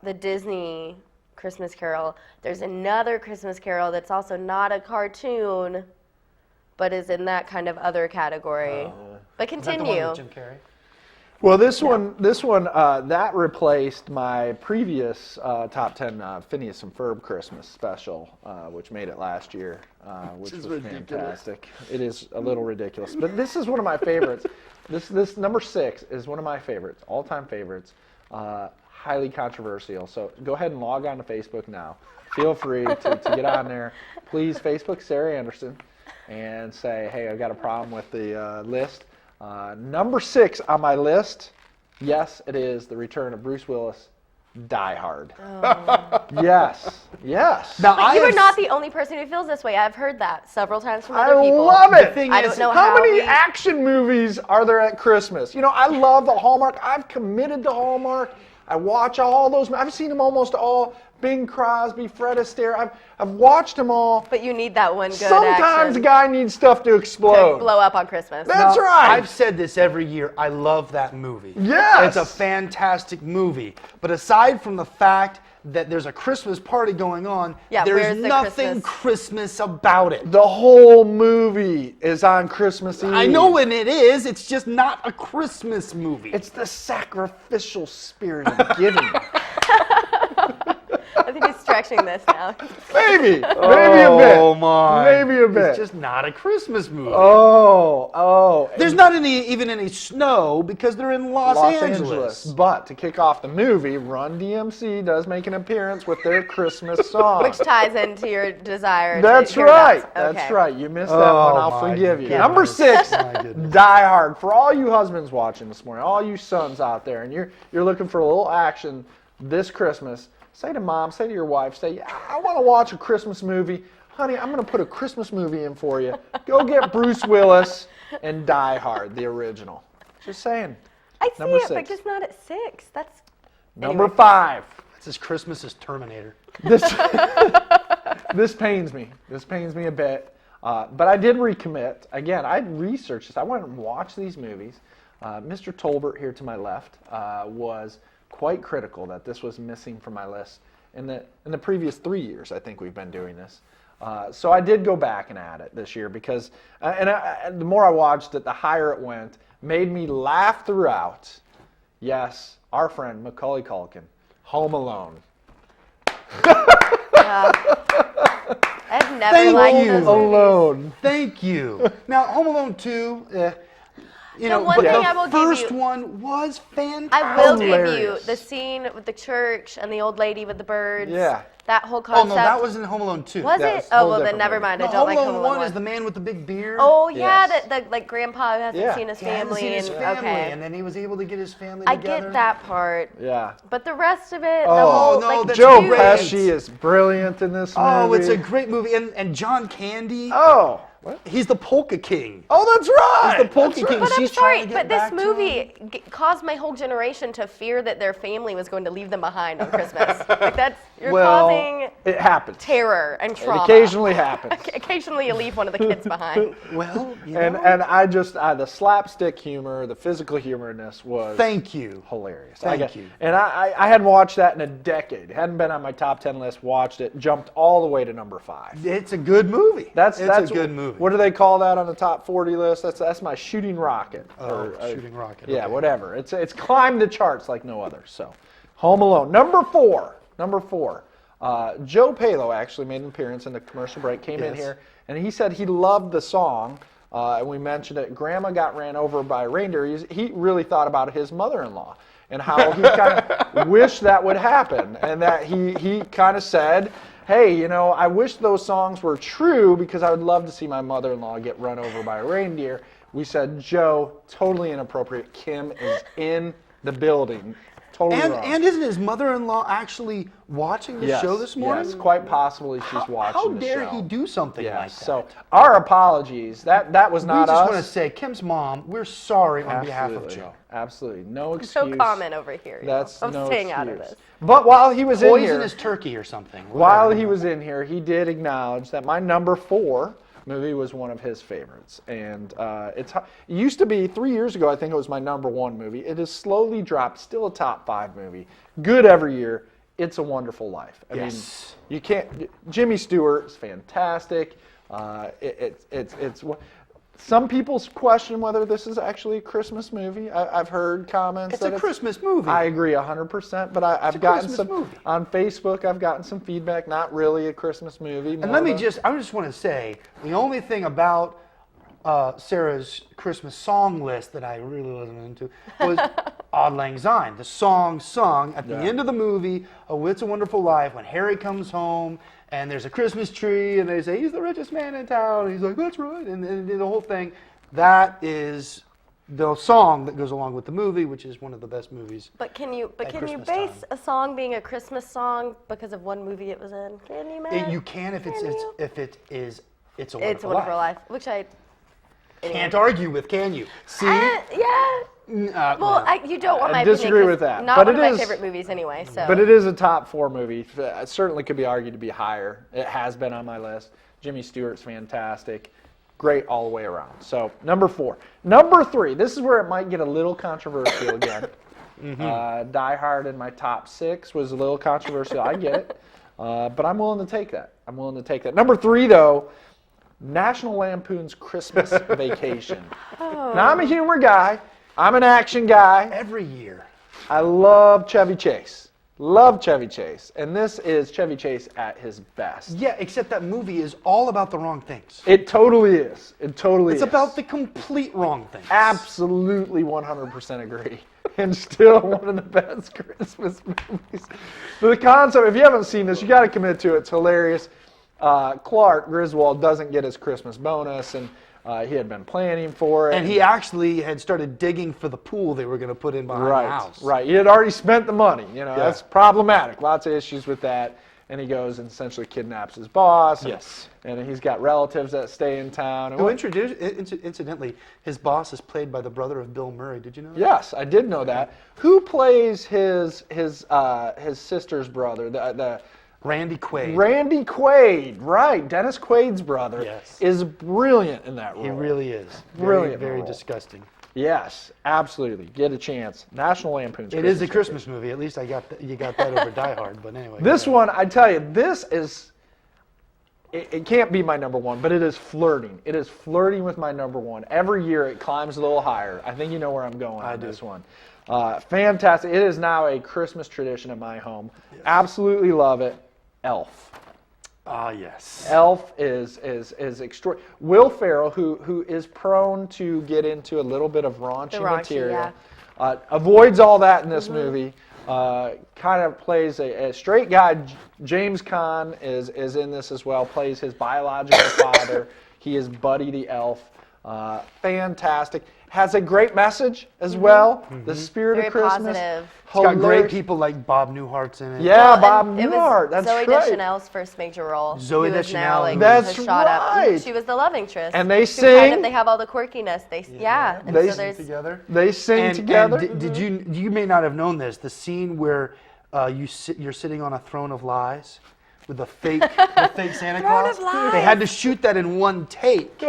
the Disney Christmas Carol. There's another Christmas Carol that's also not a cartoon, but is in that kind of other category. But Is that the one continue. with Jim Carrey? Well, this one that replaced my previous top 10 Phineas and Ferb Christmas special, which made it last year, which was fantastic. It is a little ridiculous, but this is one of my favorites. This number 6 is one of my favorites, all-time favorites. Highly controversial. So go ahead and log on to Facebook now. Feel free to get on there. Please Facebook Sarah Anderson and say, hey, I've got a problem with the list. Number 6 on my list, yes, it is the return of Bruce Willis, Die Hard. Yes. Now, But you are not the only person who feels this way. I've heard that several times from I other people. love it. I don't know how many we- action movies are there at Christmas? I love the Hallmark. I've committed to Hallmark. I watch all those. I've seen them almost all. Bing Crosby, Fred Astaire. I've watched them all. But you need that one good Sometimes action a guy needs stuff to explode. to blow up on Christmas. That's Now, right. I've said this every year. I love that movie. Yes. It's a fantastic movie. But aside from the fact that there's a Christmas party going on, Yeah, there's where's the nothing Christmas about it. The whole movie is on Christmas Eve. I know when it is. It's just not a Christmas movie. It's the sacrificial spirit of giving. I think he's stretching this now. Maybe a bit. Oh my! Maybe a bit. It's just not a Christmas movie. Oh. There's not even any snow because they're in Los Angeles. But to kick off the movie, Run DMC does make an appearance with their Christmas song. Which ties into your desire That's to hear right. that. That's Okay. right. You missed that Oh, one. I'll my forgive you. goodness. Number 6, My goodness. Die Hard. For all you husbands watching this morning, all you sons out there, and you're looking for a little action this Christmas, say to mom, say to your wife, say, I want to watch a Christmas movie. Honey, I'm going to put a Christmas movie in for you. Go get Bruce Willis and Die Hard, the original. Just saying. I see Number it, 6. but just not at 6. That's Number 5. It's as Christmas as Terminator. This pains me. This pains me a bit. But I did recommit. Again, I researched this. I went and watched these movies. Mr. Tolbert here to my left was quite critical that this was missing from my list. In the previous 3 years, I think we've been doing this. So I did go back and add it this year because, and the more I watched it, the higher it went. Made me laugh throughout. Yes, our friend Macaulay Culkin, Home Alone. I've never Thank liked you. those movies. Alone. Thank you. Now, Home Alone 2, one but thing the I will give first you- one was fantastic. I will give you Hilarious. the scene with the church and the old lady with the birds. Yeah. That whole Oh, concept. no, that was in Home Alone 2. Was That it? was a Oh, whole well, then different never movie. mind. No, I don't Home like Alone Home Alone 1 is 1. the man with the big beard. Oh, yeah, Yes. the like grandpa who hasn't Yeah. seen his He hadn't family. seen his and, family, okay. and then he was able to get his family I together. get that part. Yeah. But the rest of it, Oh, the whole, no, like, that's Joe great. Pesci is brilliant in this movie. Oh, it's a great movie. And John Candy, Oh. What? he's the Polka King. Oh, that's right. He's the Polka That's King. But I'm She's trying sorry, to but get this back to movie caused my whole generation to fear that their family was going to leave them behind on Christmas. Like you're Well, causing it happens. terror and It trauma. occasionally happens. Occasionally you leave one of the kids behind. Well, you And know, and I just the slapstick humor, the physical humor in this was thank you. hilarious. Thank you. And I hadn't watched that in a decade. Hadn't been on my top 10 list. Watched it, jumped all the way to number 5. It's a good movie. That's a good movie. What do they call that on the top 40 list? That's my shooting rocket. Oh, shooting rocket. Yeah, okay. whatever. It's climbed the charts like no other. So, Home Alone. Number 4. Joe Palo actually made an appearance in the commercial break. Came in Yes. here and he said he loved the song. And we mentioned it. Grandma got ran over by a reindeer. He really thought about his mother-in-law. and how he kind of wished that would happen, and that he kind of said, hey, you know, I wish those songs were true because I would love to see my mother-in-law get run over by a reindeer. We said, Joe, totally inappropriate. Kim is in the building. Totally wrong. And isn't his mother-in-law actually watching the show this morning? Yes, quite possibly she's watching the show. How dare he do something like that? So our apologies. That was not us. We just want to say, Kim's mom, we're sorry on behalf of Joe. Absolutely. No excuse. No comment over here. That's I'm no staying excuse. out of this. But while he was in here, poisonous turkey or something. While he was in here, he did acknowledge that my number 4 movie was one of his favorites, and it used to be 3 years ago. I think it was my number 1 movie. It has slowly dropped. Still a top 5 movie. Good every year. It's a Wonderful Life. I mean, you can't. Jimmy Stewart is fantastic. It's. Some people question whether this is actually a Christmas movie. I've heard comments that it's a Christmas movie. I agree 100%, but I've gotten some movie. On Facebook. I've gotten some feedback. Not really a Christmas movie. And I just want to say, the only thing about Sarah's Christmas song list that I really wasn't into was Auld Lang Syne, the song sung at the end of the movie, Oh, It's a Wonderful Life, when Harry comes home and there's a Christmas tree and they say, he's the richest man in town. And he's like, that's right. And the whole thing, that is the song that goes along with the movie, which is one of the best movies. But can you base a song being a Christmas song because of one movie it was in? Can you imagine? You can if it is It's a Wonderful Life. It's a Wonderful Life, which I can't argue with, can you? See? Yeah. Well, you don't want my I disagree with that. Not but one of my is, favorite movies anyway. So. But it is a top 4 movie. It certainly could be argued to be higher. It has been on my list. Jimmy Stewart's fantastic. Great all the way around. So number 4. Number 3. This is where it might get a little controversial again. Die Hard in my top 6 was a little controversial. I get it. But I'm willing to take that. Number 3, though, National Lampoon's Christmas Vacation. Now, I'm a humor guy. I'm an action guy. Every year. I love Chevy Chase. And this is Chevy Chase at his best. Yeah, except that movie is all about the wrong things. It totally is. It's about the complete wrong things. Absolutely 100% agree. And still one of the best Christmas movies. The concept, if you haven't seen this, you got to commit to it. It's hilarious. Clark Griswold doesn't get his Christmas bonus, and he had been planning for it. And he actually had started digging for the pool they were going to put in behind the house. Right. He had already spent the money. That's problematic. Lots of issues with that. And he goes and essentially kidnaps his boss. And he's got relatives that stay in town. Oh, incidentally, his boss is played by the brother of Bill Murray. Did you know that? Yes, I did know that. Who plays his sister's brother? Randy Quaid. Randy Quaid, right. Dennis Quaid's brother is brilliant in that role. He really is. Brilliant. Very disgusting. Yes, absolutely. Get a chance. National Lampoon's It is a Christmas movie. At least you got that over Die Hard. But anyway. This one, I tell you, this is, it can't be my number 1, but it is flirting. It is flirting with my number 1. Every year it climbs a little higher. I think you know where I'm going on this one. Fantastic. It is now a Christmas tradition at my home. Absolutely love it. Elf. Yes. Elf is extraordinary. Will Ferrell, who is prone to get into a little bit of raunchy material, avoids all that in this movie. Kind of plays a straight guy. James Caan is in this as well. Plays his biological father. He is Buddy the Elf. Fantastic. Has a great message as well. The spirit Very of Christmas. Positive. It's got great people like Bob Newhart's in it. Yeah, Bob Newhart. That's Zoe right. Deschanel's first major role. Zoe Deschanel. That's shot right. Up. She was the love interest. And they sing. They have all the quirkiness. And they sing together. They sing together. And did you may not have known this, the scene where you're sitting on a throne of lies with the fake Santa Claus. They had to shoot that in one take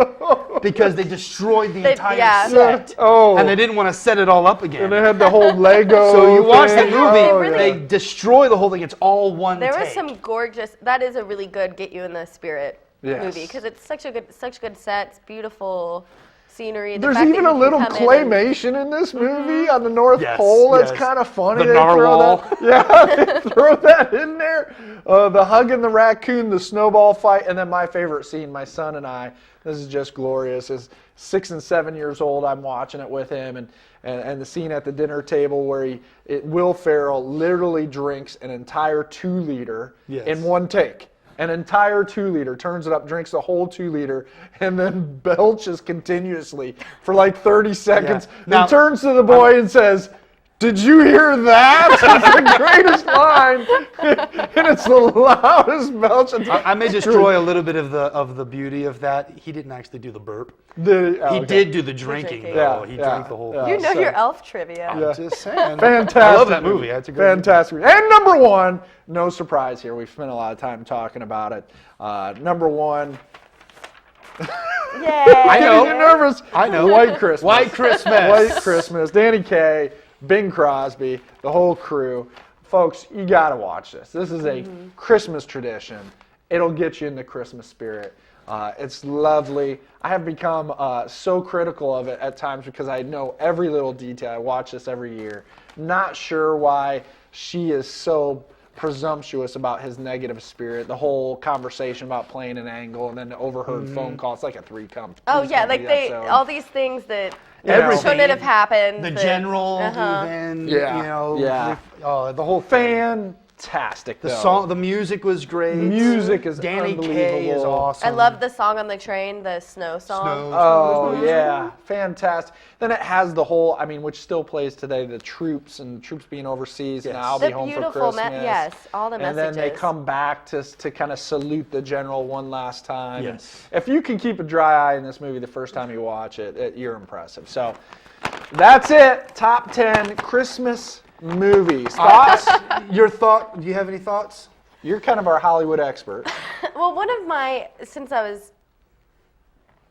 because they destroyed the entire set. And they didn't want to set it all up again. And they had the whole Lego. So you watch the movie, they destroy the whole thing. It's all one take. There was some gorgeous. That is a really good get you in the spirit movie because it's such good sets, beautiful scenery. The There's fact that even you a can little come in and- claymation in this movie on the North Yes, Pole. That's yes. kind of funny. The They throw narwhal. that- Yeah, they throw that in there. The hugging the raccoon, the snowball fight, and then my favorite scene, my son and I, this is just glorious, is 6 and 7 years old. I'm watching it with him, and the scene at the dinner table where Will Ferrell literally drinks an entire 2-liter Yes. in one take. An entire 2-liter, turns it up, drinks the whole 2-liter, and then belches continuously for like 30 seconds. Yeah. Then Now- turns to the boy and says, "Did you hear that?" It's the greatest line, and it's the loudest belch. I may destroy a little bit of the beauty of that. He didn't actually do the burp. He did do the drinking, drinking. though. Yeah, He yeah, drank the whole yeah. thing. You know So- your elf trivia. I'm just saying. Fantastic. I love that movie. That's a great Fantastic. And number one, no surprise here. We've spent a lot of time talking about it. Number one. Yay! I know. You're nervous. I know. White Christmas. White Christmas. White Christmas. Danny Kaye, Bing Crosby, the whole crew. Folks, you got to watch this. This is a Christmas tradition. It'll get you in the Christmas spirit. It's lovely. I have become so critical of it at times because I know every little detail. I watch this every year. Not sure why she is so presumptuous about his negative spirit. The whole conversation about playing an angle and then the overheard phone call. It's like a three-company Oh yeah, like episode. all these things that Everything. shouldn't have happened. The that- general, Uh-huh. even, Yeah, you know, yeah. the whole thing. Fantastic. The though. song, the music was great. The music is Danny Kaye is unbelievable. awesome. I love the song on the train, the snow song. Snow. Oh yeah, fantastic. Then it has the whole, which still plays today, the troops and troops being overseas. Yes. And I'll The be home for beautiful Christmas. yes, all the And messages. then they come back to kind of salute the general one last time. And Yes. if you can keep a dry eye in this movie the first time you watch it, you're impressive. So that's it. Top 10 Christmas movies. Thoughts? Your thought? Do you have any thoughts? You're kind of our Hollywood expert. Well, one of my, since I was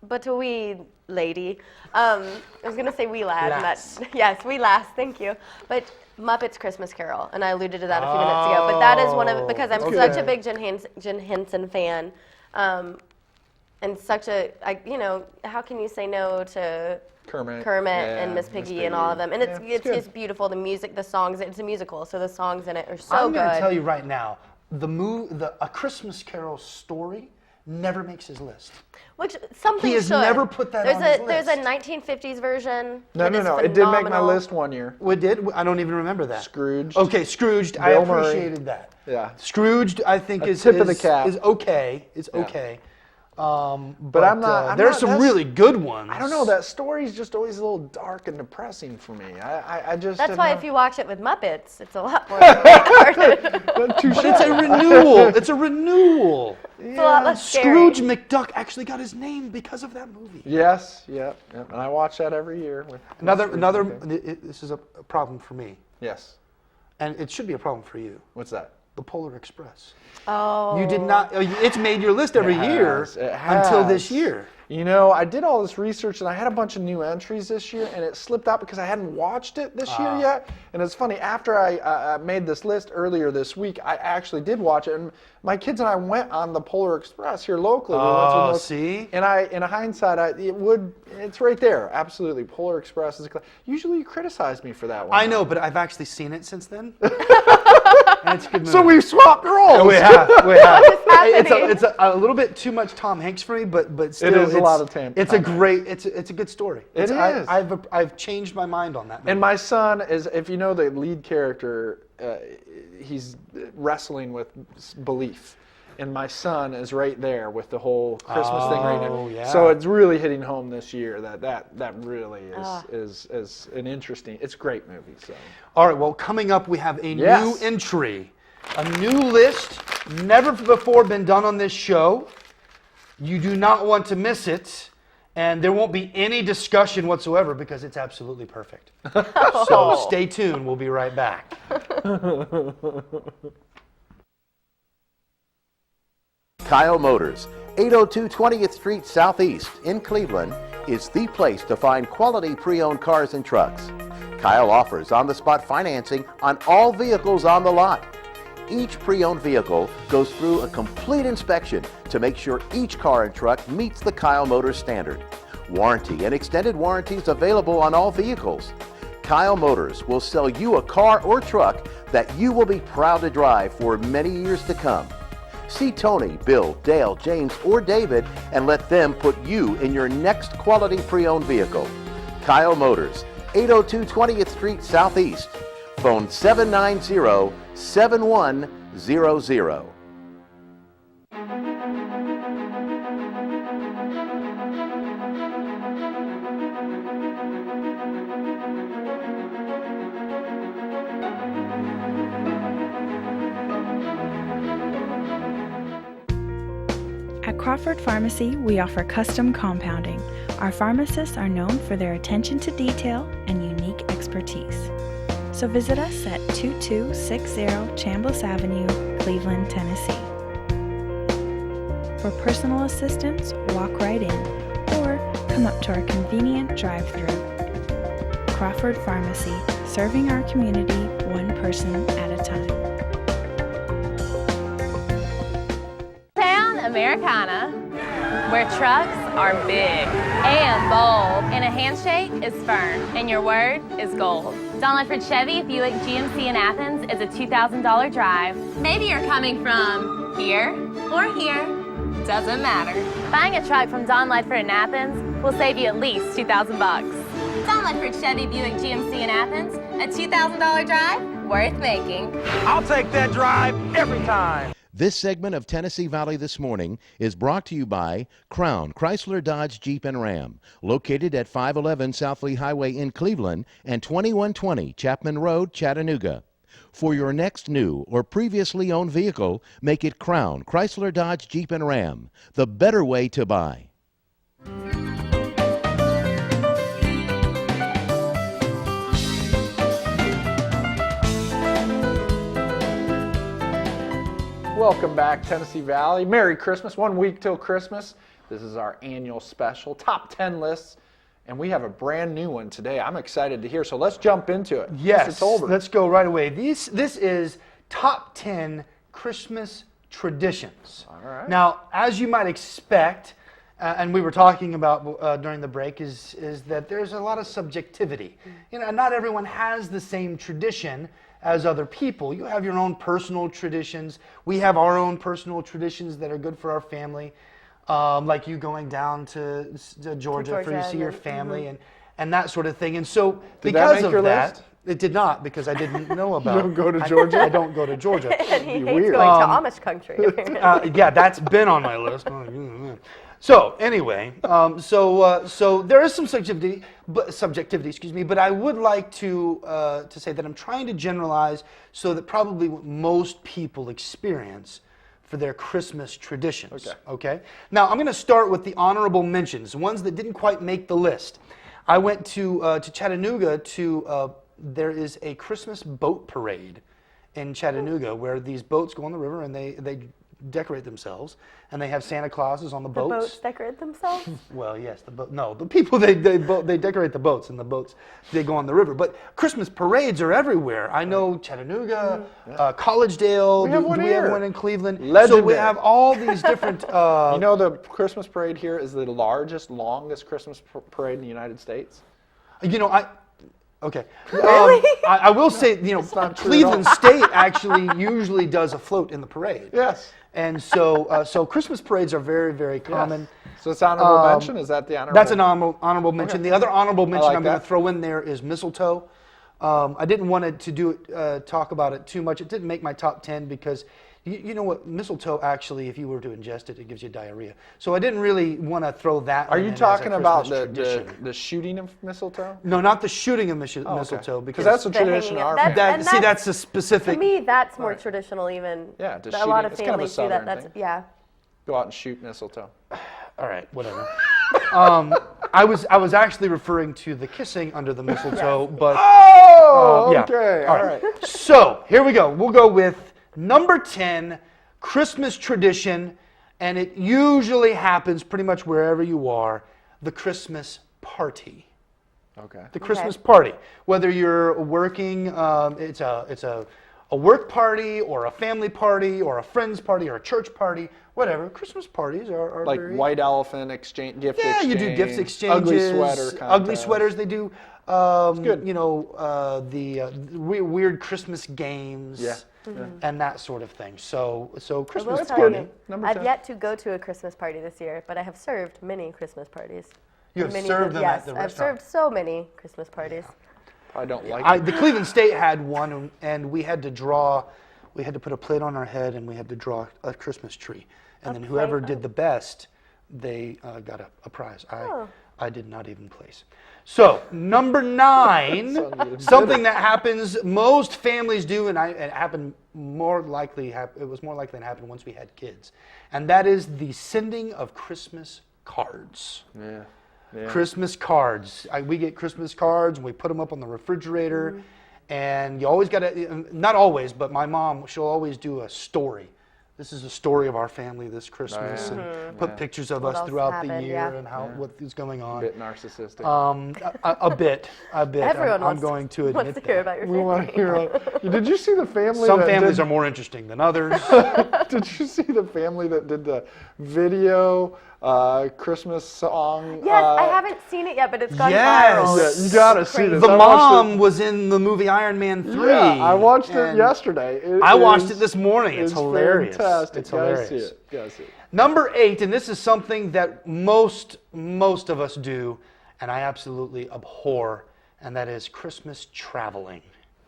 but a wee lady, I was going to say wee lad. and Lass. Yes, wee lass, thank you. But Muppets Christmas Carol, and I alluded to that a few minutes ago. But that is one of, because I'm such a big Jen Henson fan, and such a, how can you say no to Kermit. and Miss Piggy and all of them? And it's beautiful, the music, the songs, it's a musical, so the songs in it are so I'm good. going to tell you right now, A Christmas Carol story never makes his list. Which something He has should. never put that on his There's a list. 1950s version. No, that is it did make my phenomenal. list one year. What did? I don't even remember that. Scrooged. Okay, Scrooged. I Bill Murray. appreciated that. Yeah. Scrooged, I think, is tip of the cap. is okay. It's Yeah. okay. But I'm not- there's not- some that's- really good ones. I don't know. That story's just always a little dark and depressing for me. I just. That's have why not- if you watch it with Muppets, it's a lot more lighthearted. Touche. But it's a renewal. It's a renewal. It's a lot less scary. Scrooge McDuck actually got his name because of that movie. Yes. Yep. And I watch that every year. With Another. Scrooge. This is a problem for me, Yes. and it should be a problem for you. What's that? The Polar Express. Oh. You did not. It's made your list every year It until this has. year. I did all this research and I had a bunch of new entries this year, and it slipped out because I hadn't watched it this year yet. And it's funny, after I made this list earlier this week, I actually did watch it, and my kids and I went on the Polar Express here locally. We went to Oh, those- see? And in hindsight, it's right there. Absolutely, Polar Express is. Usually, you criticize me for that one. I know, but I've actually seen it since then. And it's a good movie. So we've swapped roles. We have. happening? It's a little bit too much Tom Hanks for me, but still, is a lot of Tom It's a Hanks. great. It's a good story. It is. I've changed my mind on that. And my son is, if you know the lead character, he's wrestling with belief. And my son is right there with the whole Christmas thing right now. yeah. So it's really hitting home this year that really is an interesting, it's a great movie. So All right. Well, coming up, we have a Yes. new entry, a new list, never before been done on this show. You do not want to miss it, and there won't be any discussion whatsoever because it's absolutely perfect. So stay tuned. We'll be right back. Kyle Motors, 802 20th Street Southeast in Cleveland, is the place to find quality pre-owned cars and trucks. Kyle offers on-the-spot financing on all vehicles on the lot. Each pre-owned vehicle goes through a complete inspection to make sure each car and truck meets the Kyle Motors standard. Warranty and extended warranties available on all vehicles. Kyle Motors will sell you a car or truck that you will be proud to drive for many years to come. See Tony, Bill, Dale, James, or David and let them put you in your next quality pre-owned vehicle. Kyle Motors, 802 20th Street Southeast. Phone 790-7100. At Crawford Pharmacy, we offer custom compounding. Our pharmacists are known for their attention to detail and unique expertise. So visit us at 2260 Chambliss Avenue, Cleveland, Tennessee. For personal assistance, walk right in or come up to our convenient drive-thru. Crawford Pharmacy, serving our community one person at a time. Americana, where trucks are big and bold, and a handshake is firm, and your word is gold. Don Ledford Chevy Buick GMC in Athens is a $2,000 drive. Maybe you're coming from here or here, doesn't matter. Buying a truck from Don Ledford in Athens will save you at least $2,000 bucks. Don Ledford Chevy Buick GMC in Athens, a $2,000 drive worth making. I'll take that drive every time. This segment of Tennessee Valley This Morning is brought to you by Crown Chrysler Dodge Jeep and Ram, located at 511 South Lee Highway in Cleveland and 2120 Chapman Road, Chattanooga. For your next new or previously owned vehicle, make it Crown Chrysler Dodge Jeep and Ram, the better way to buy. Welcome back, Tennessee Valley. Merry Christmas. 1 week till Christmas. This is our annual special, top 10 lists, and we have a brand new one today. I'm excited to hear, so let's jump into it. Yes, Mr. Tolbert. let's go right away. This is top 10 Christmas traditions. All right. Now, as you might expect, and we were talking about during the break, is that there's a lot of subjectivity. You know, not everyone has the same tradition as other people. You have your own personal traditions. We have our own personal traditions that are good for our family, like you going down to Georgia to see your family and that sort of thing. And so because of that, it did not, because I didn't know about. You don't go to Georgia? I don't go to Georgia. And he hates weird. going to Amish country. Yeah, that's been on my list. So anyway, so there is some subjectivity, but I would like to say that I'm trying to generalize so that probably what most people experience for their Christmas traditions. Okay. Now I'm going to start with the honorable mentions, the ones that didn't quite make the list. I went to Chattanooga to there is a Christmas boat parade in Chattanooga where these boats go on the river and they decorate themselves, and they have Santa Clauses on the boats. The boats decorate themselves? Well, yes, the people they decorate the boats, and the boats they go on the river. But Christmas parades are everywhere. I know Chattanooga, Collegedale. Do we have one in Cleveland? Legendary. So we have all these different. You know, the Christmas parade here is the longest Christmas parade in the United States. You know, okay. Really? I will say, you know, Cleveland State actually usually does a float in the parade. Yes. And so Christmas parades are very, very common. Yes. So it's honorable mention? Is that the honorable? That's an honorable mention. Okay. The other honorable mention like I'm going that. to throw in there is mistletoe. I didn't want to talk about it too much. It didn't make my top 10 because you know what, mistletoe actually, if you were to ingest it, it gives you diarrhea. So I didn't really want to throw that. Are one you in as a talking about Christmas the shooting of mistletoe? No, not the shooting of mistletoe, Okay. because That's a The tradition in hanging our of- family. and that's a specific. To me, that's more traditional even. Yeah, just A lot shooting. of It's kind of a families do that. southern That's thing. yeah. Go out and shoot mistletoe. All right, whatever. I was actually referring to the kissing under the mistletoe, but Oh, yeah. okay. All right. So here we go. We'll go with number 10, Christmas tradition, and it usually happens pretty much wherever you are, the Christmas party. Okay. The Christmas party. Whether you're working, it's a a work party or a family party or a friend's party or a church party, whatever. Christmas parties are Like very, white elephant gift exchange. you do gifts exchanges, Ugly sweater contest. ugly sweaters. They do, good. you know, the weird Christmas games, Yeah. and that sort of thing. So I will Christmas tell party. you, Number I've 10. yet to go to a Christmas party this year, but I have served many Christmas parties. You have Many served them yes, at the I've restaurant. served so many Christmas parties. I don't like The Cleveland State had one, and we had to put a plate on our head, and we had to draw a Christmas tree. And then whoever plate? did the best, they got a prize. Oh. I did not even place. So, number 9, something that happens, most families do, and it happened more likely, it was more likely to happen once we had kids. And that is the sending of Christmas cards. Yeah. Christmas cards. We get Christmas cards and we put them up on the refrigerator. And you always got to, not always, but my mom, she'll always do a story. This is a story of our family this Christmas, and put pictures of What us else throughout happened, the year yeah. and what is going on. A bit narcissistic. A bit. Everyone I'm wants going to wants admit to hear that. about your we family. want to hear. Did you see the family? Some that families did, are more interesting than others. Did you see the family that did the video Christmas song? Yes, I haven't seen it yet, but it's gone Yes. viral. Yeah, you gotta see this. The I watched mom was in the movie Iron Man 3. Yeah, I watched it and yesterday. I watched it this morning. It's It's hilarious. fantastic. It's Gotta hilarious. see it. Gotta see it. Number 8, and this is something that most of us do, and I absolutely abhor, and that is Christmas traveling.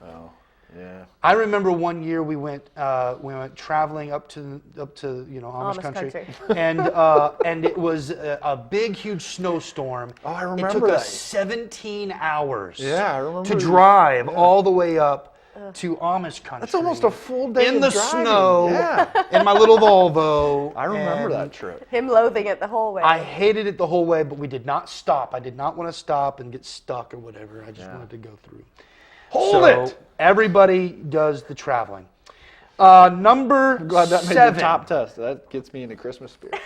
Oh, yeah. I remember one year we went traveling up to Amish country, and it was a big huge snowstorm. Oh, I It remember took that. us 17 hours. Yeah, I remember to you- drive all the way up to Amish country. That's almost a full day in of the driving. snow. Yeah. In my little Volvo. I remember and that trip. Him loathing it the whole way. I hated it the whole way, but we did not stop. I did not want to stop and get stuck or whatever. I just wanted to go through. Hold So it! everybody does the traveling. Number I'm glad that made 7. the top test. That gets me into Christmas spirit.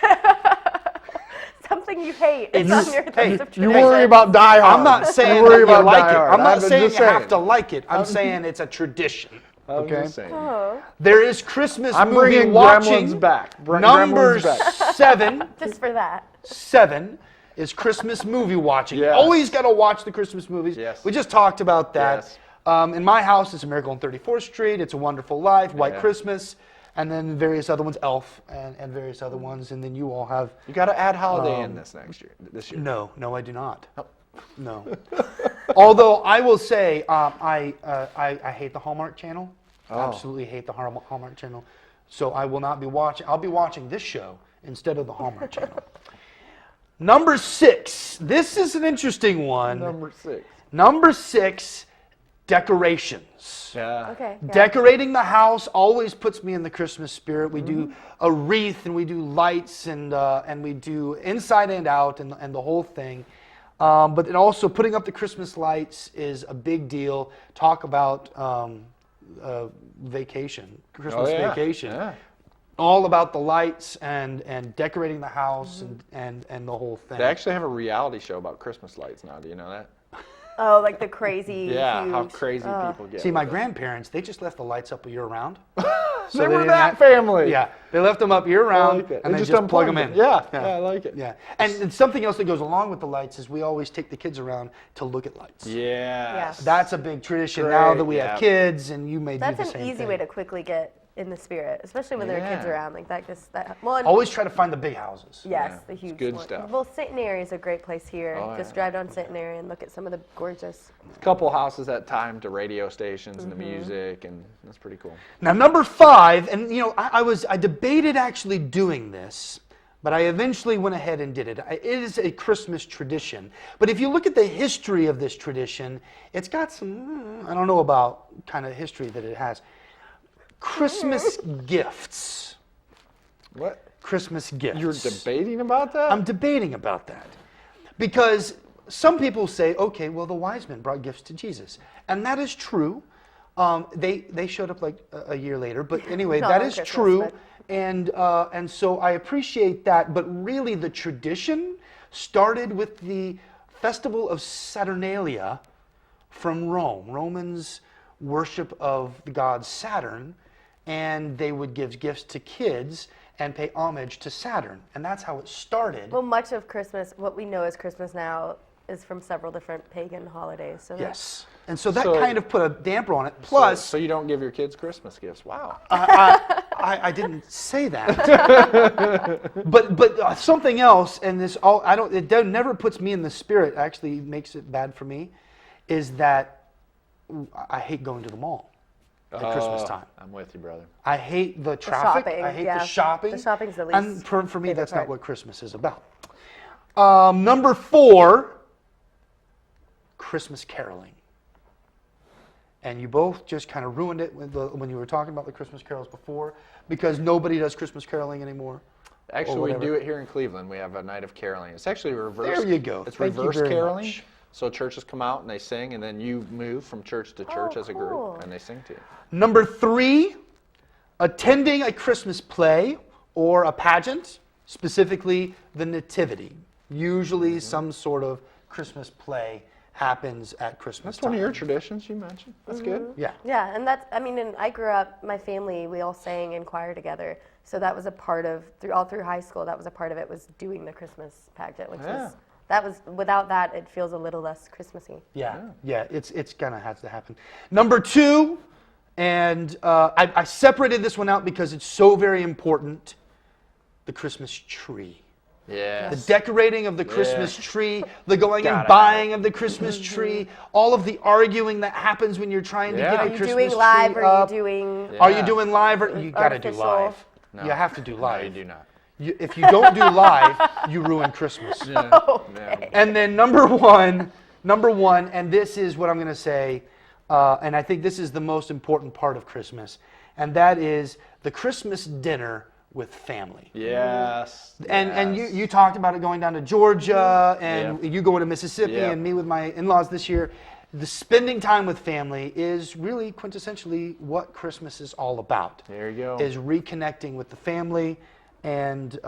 Something you hate is It's- on your hey, list of You traditions. worry about Die Hard. I'm not saying you worry that you about like Die it. Hard. I'm not saying you just have to like it. I'm saying it's a tradition. I'm Okay. just saying. There is Christmas I'm movie bringing watching. Gremlins back. Number Gremlins back. 7. Just for that. 7 is Christmas movie watching. Yes. Always got to watch the Christmas movies. Yes. We just talked about that. Yes. In my house, it's A Miracle on 34th Street. It's A Wonderful Life, White Yeah. Christmas, and then various other ones, Elf, and various other ones. And then you all have. You got to add holiday in this year. No, I do not. No. Although I will say, I hate the Hallmark Channel. Absolutely hate the Hallmark Channel. So I will not be watching. I'll be watching this show instead of the Hallmark Channel. Number 6. This is an interesting one. Number 6, decorations. Yeah. Okay. Yeah. Decorating the house always puts me in the Christmas spirit. We do a wreath and we do lights and we do inside and out and the whole thing. But it also putting up the Christmas lights is a big deal. Talk about vacation, Christmas vacation. Yeah. All about the lights and decorating the house and the whole thing. They actually have a reality show about Christmas lights now. Do you know that? Oh, like the crazy. Yeah, huge, how crazy people get. See, with my it. grandparents, they just left the lights up year round. They were didn't that have- family. Yeah, they left them up year I round like it. and They then just plug them unplugged in. Yeah, I like it. Yeah, and something else that goes along with the lights is we always take the kids around to look at lights. Yeah. That's a big tradition now that we Great, have yeah. kids, and you may That's do the an same easy thing. way to quickly get in the spirit, especially when there are kids Yeah. around. Like that. Well, and Always try to find the big houses. yes, Yeah, the it's huge good one. stuff. Well, Centenary is a great place here. Oh, Just yeah. drive down Centenary and look at some of the gorgeous. A couple houses at time to radio stations and the music, and that's pretty cool. Now, number 5, and I debated actually doing this, but I eventually went ahead and did it. It is a Christmas tradition, but if you look at the history of this tradition, it's got some, I don't know about kind of history that it has. Christmas gifts. What? Christmas gifts. You're debating about that? I'm debating about that. Because some people say, okay, well, the wise men brought gifts to Jesus. And that is true. They showed up like a year later. But anyway, Not that on is Christmas, true. but- And so I appreciate that. But really, the tradition started with the festival of Saturnalia from Rome. Romans worship of the god Saturn, and they would give gifts to kids and pay homage to Saturn. And that's how it started. Well, much of Christmas, what we know as Christmas now, is from several different pagan holidays. So Yes. And so that So- kind of put a damper on it. Plus, so you don't give your kids Christmas gifts. Wow. I didn't say that. but something else, and this all never puts me in the spirit. Actually, makes it bad for me. Is that I hate going to the mall at Christmas time. I'm with you, brother. I hate the traffic. shopping, I hate yeah. the shopping. The shopping's the And least for me, favorite that's part. not what Christmas is about. Number 4, Christmas caroling. And you both just kind of ruined it when you were talking about the Christmas carols before, because nobody does Christmas caroling anymore. Actually, we whatever. do it here in Cleveland. We have a night of caroling. It's actually reverse. There you go. It's Thank you reverse very caroling. much. So churches come out and they sing, and then you move from church to church Oh, as a cool. group, and they sing to you. Number 3, attending a Christmas play or a pageant, specifically the Nativity. Usually some sort of Christmas play happens at Christmas That's one of time. your traditions you mentioned. That's good. Yeah. Yeah, and and I grew up, my family, we all sang in choir together. So that was a part of, all through high school, that was a part of it, was doing the Christmas pageant, which without that, it feels a little less Christmassy. Yeah, it's gonna have to happen. Number 2, and I separated this one out because it's so very important, the Christmas tree. Yeah. The decorating of the Christmas tree, the going and Gotta buying of the Christmas tree, all of the arguing that happens when you're trying to Yeah. get Are a Are you Christmas doing tree live or are up. you doing Are you doing live or you gotta do artificial? live? No. You have to do No, live. you do not. If you don't do live, you ruin Christmas. Okay. And then number one, and this is what I'm going to say, and I think this is the most important part of Christmas, and that is the Christmas dinner with family. Yes. And yes. you talked about it going down to Georgia, and Yeah. you going to Mississippi, Yeah. and me with my in-laws this year. The spending time with family is really quintessentially what Christmas is all about. There you go. Is reconnecting with the family, and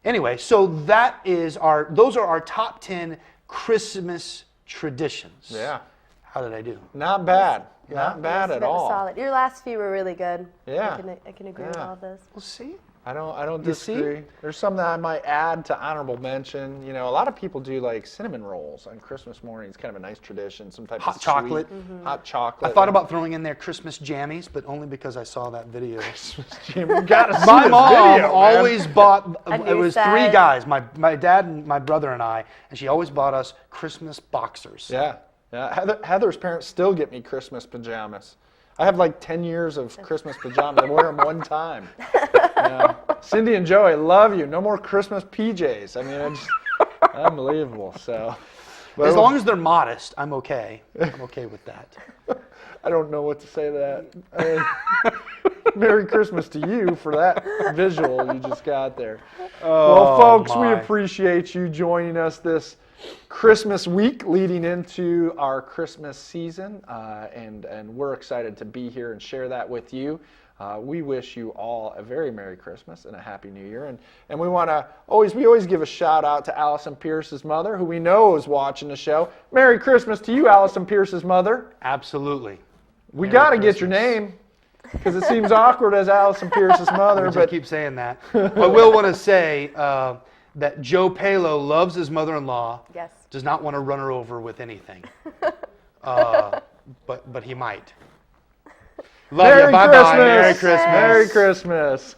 anyway, so those are our top 10 Christmas traditions. Yeah. How did I do? Not bad. Yeah. Not bad That at was all. solid. Your last few were really good. Yeah. I can agree with Yeah. all of those. We'll see. I don't You see? disagree. There's some that I might add to honorable mention. You know, a lot of people do like cinnamon rolls on Christmas morning. It's kind of a nice tradition. Some type Hot of chocolate. sweet, hot chocolate. I thought about throwing in there Christmas jammies, but only because I saw that video. Jim, you gotta see My this mom video, man. always bought, A it new was set. 3 guys, my dad and my brother and I, and she always bought us Christmas boxers. Yeah. Heather's parents still get me Christmas pajamas. I have like 10 years of Christmas pajamas. I wear them one time. Yeah. Cindy and Joey, love you. No more Christmas PJs. I mean, it's unbelievable. So, but As long as they're modest, I'm okay. I'm okay with that. I don't know what to say to that. I mean, Merry Christmas to you for that visual you just got there. Well, folks, we my. appreciate you joining us this Christmas week leading into our Christmas season, and we're excited to be here and share that with you. We wish you all a very Merry Christmas and a Happy New Year, and we want to always give a shout out to Allison Pierce's mother, who we know is watching the show. Merry Christmas to you, Allison Pierce's mother. Absolutely. We Merry got to get your Christmas. name because it seems awkward as Allison Pierce's mother, I but keep saying that. I will want to say that Joe Palo loves his mother-in-law. Yes. Does not want to run her over with anything. But he might. Love Merry you. Bye-bye. Christmas. Merry Christmas. Merry Christmas.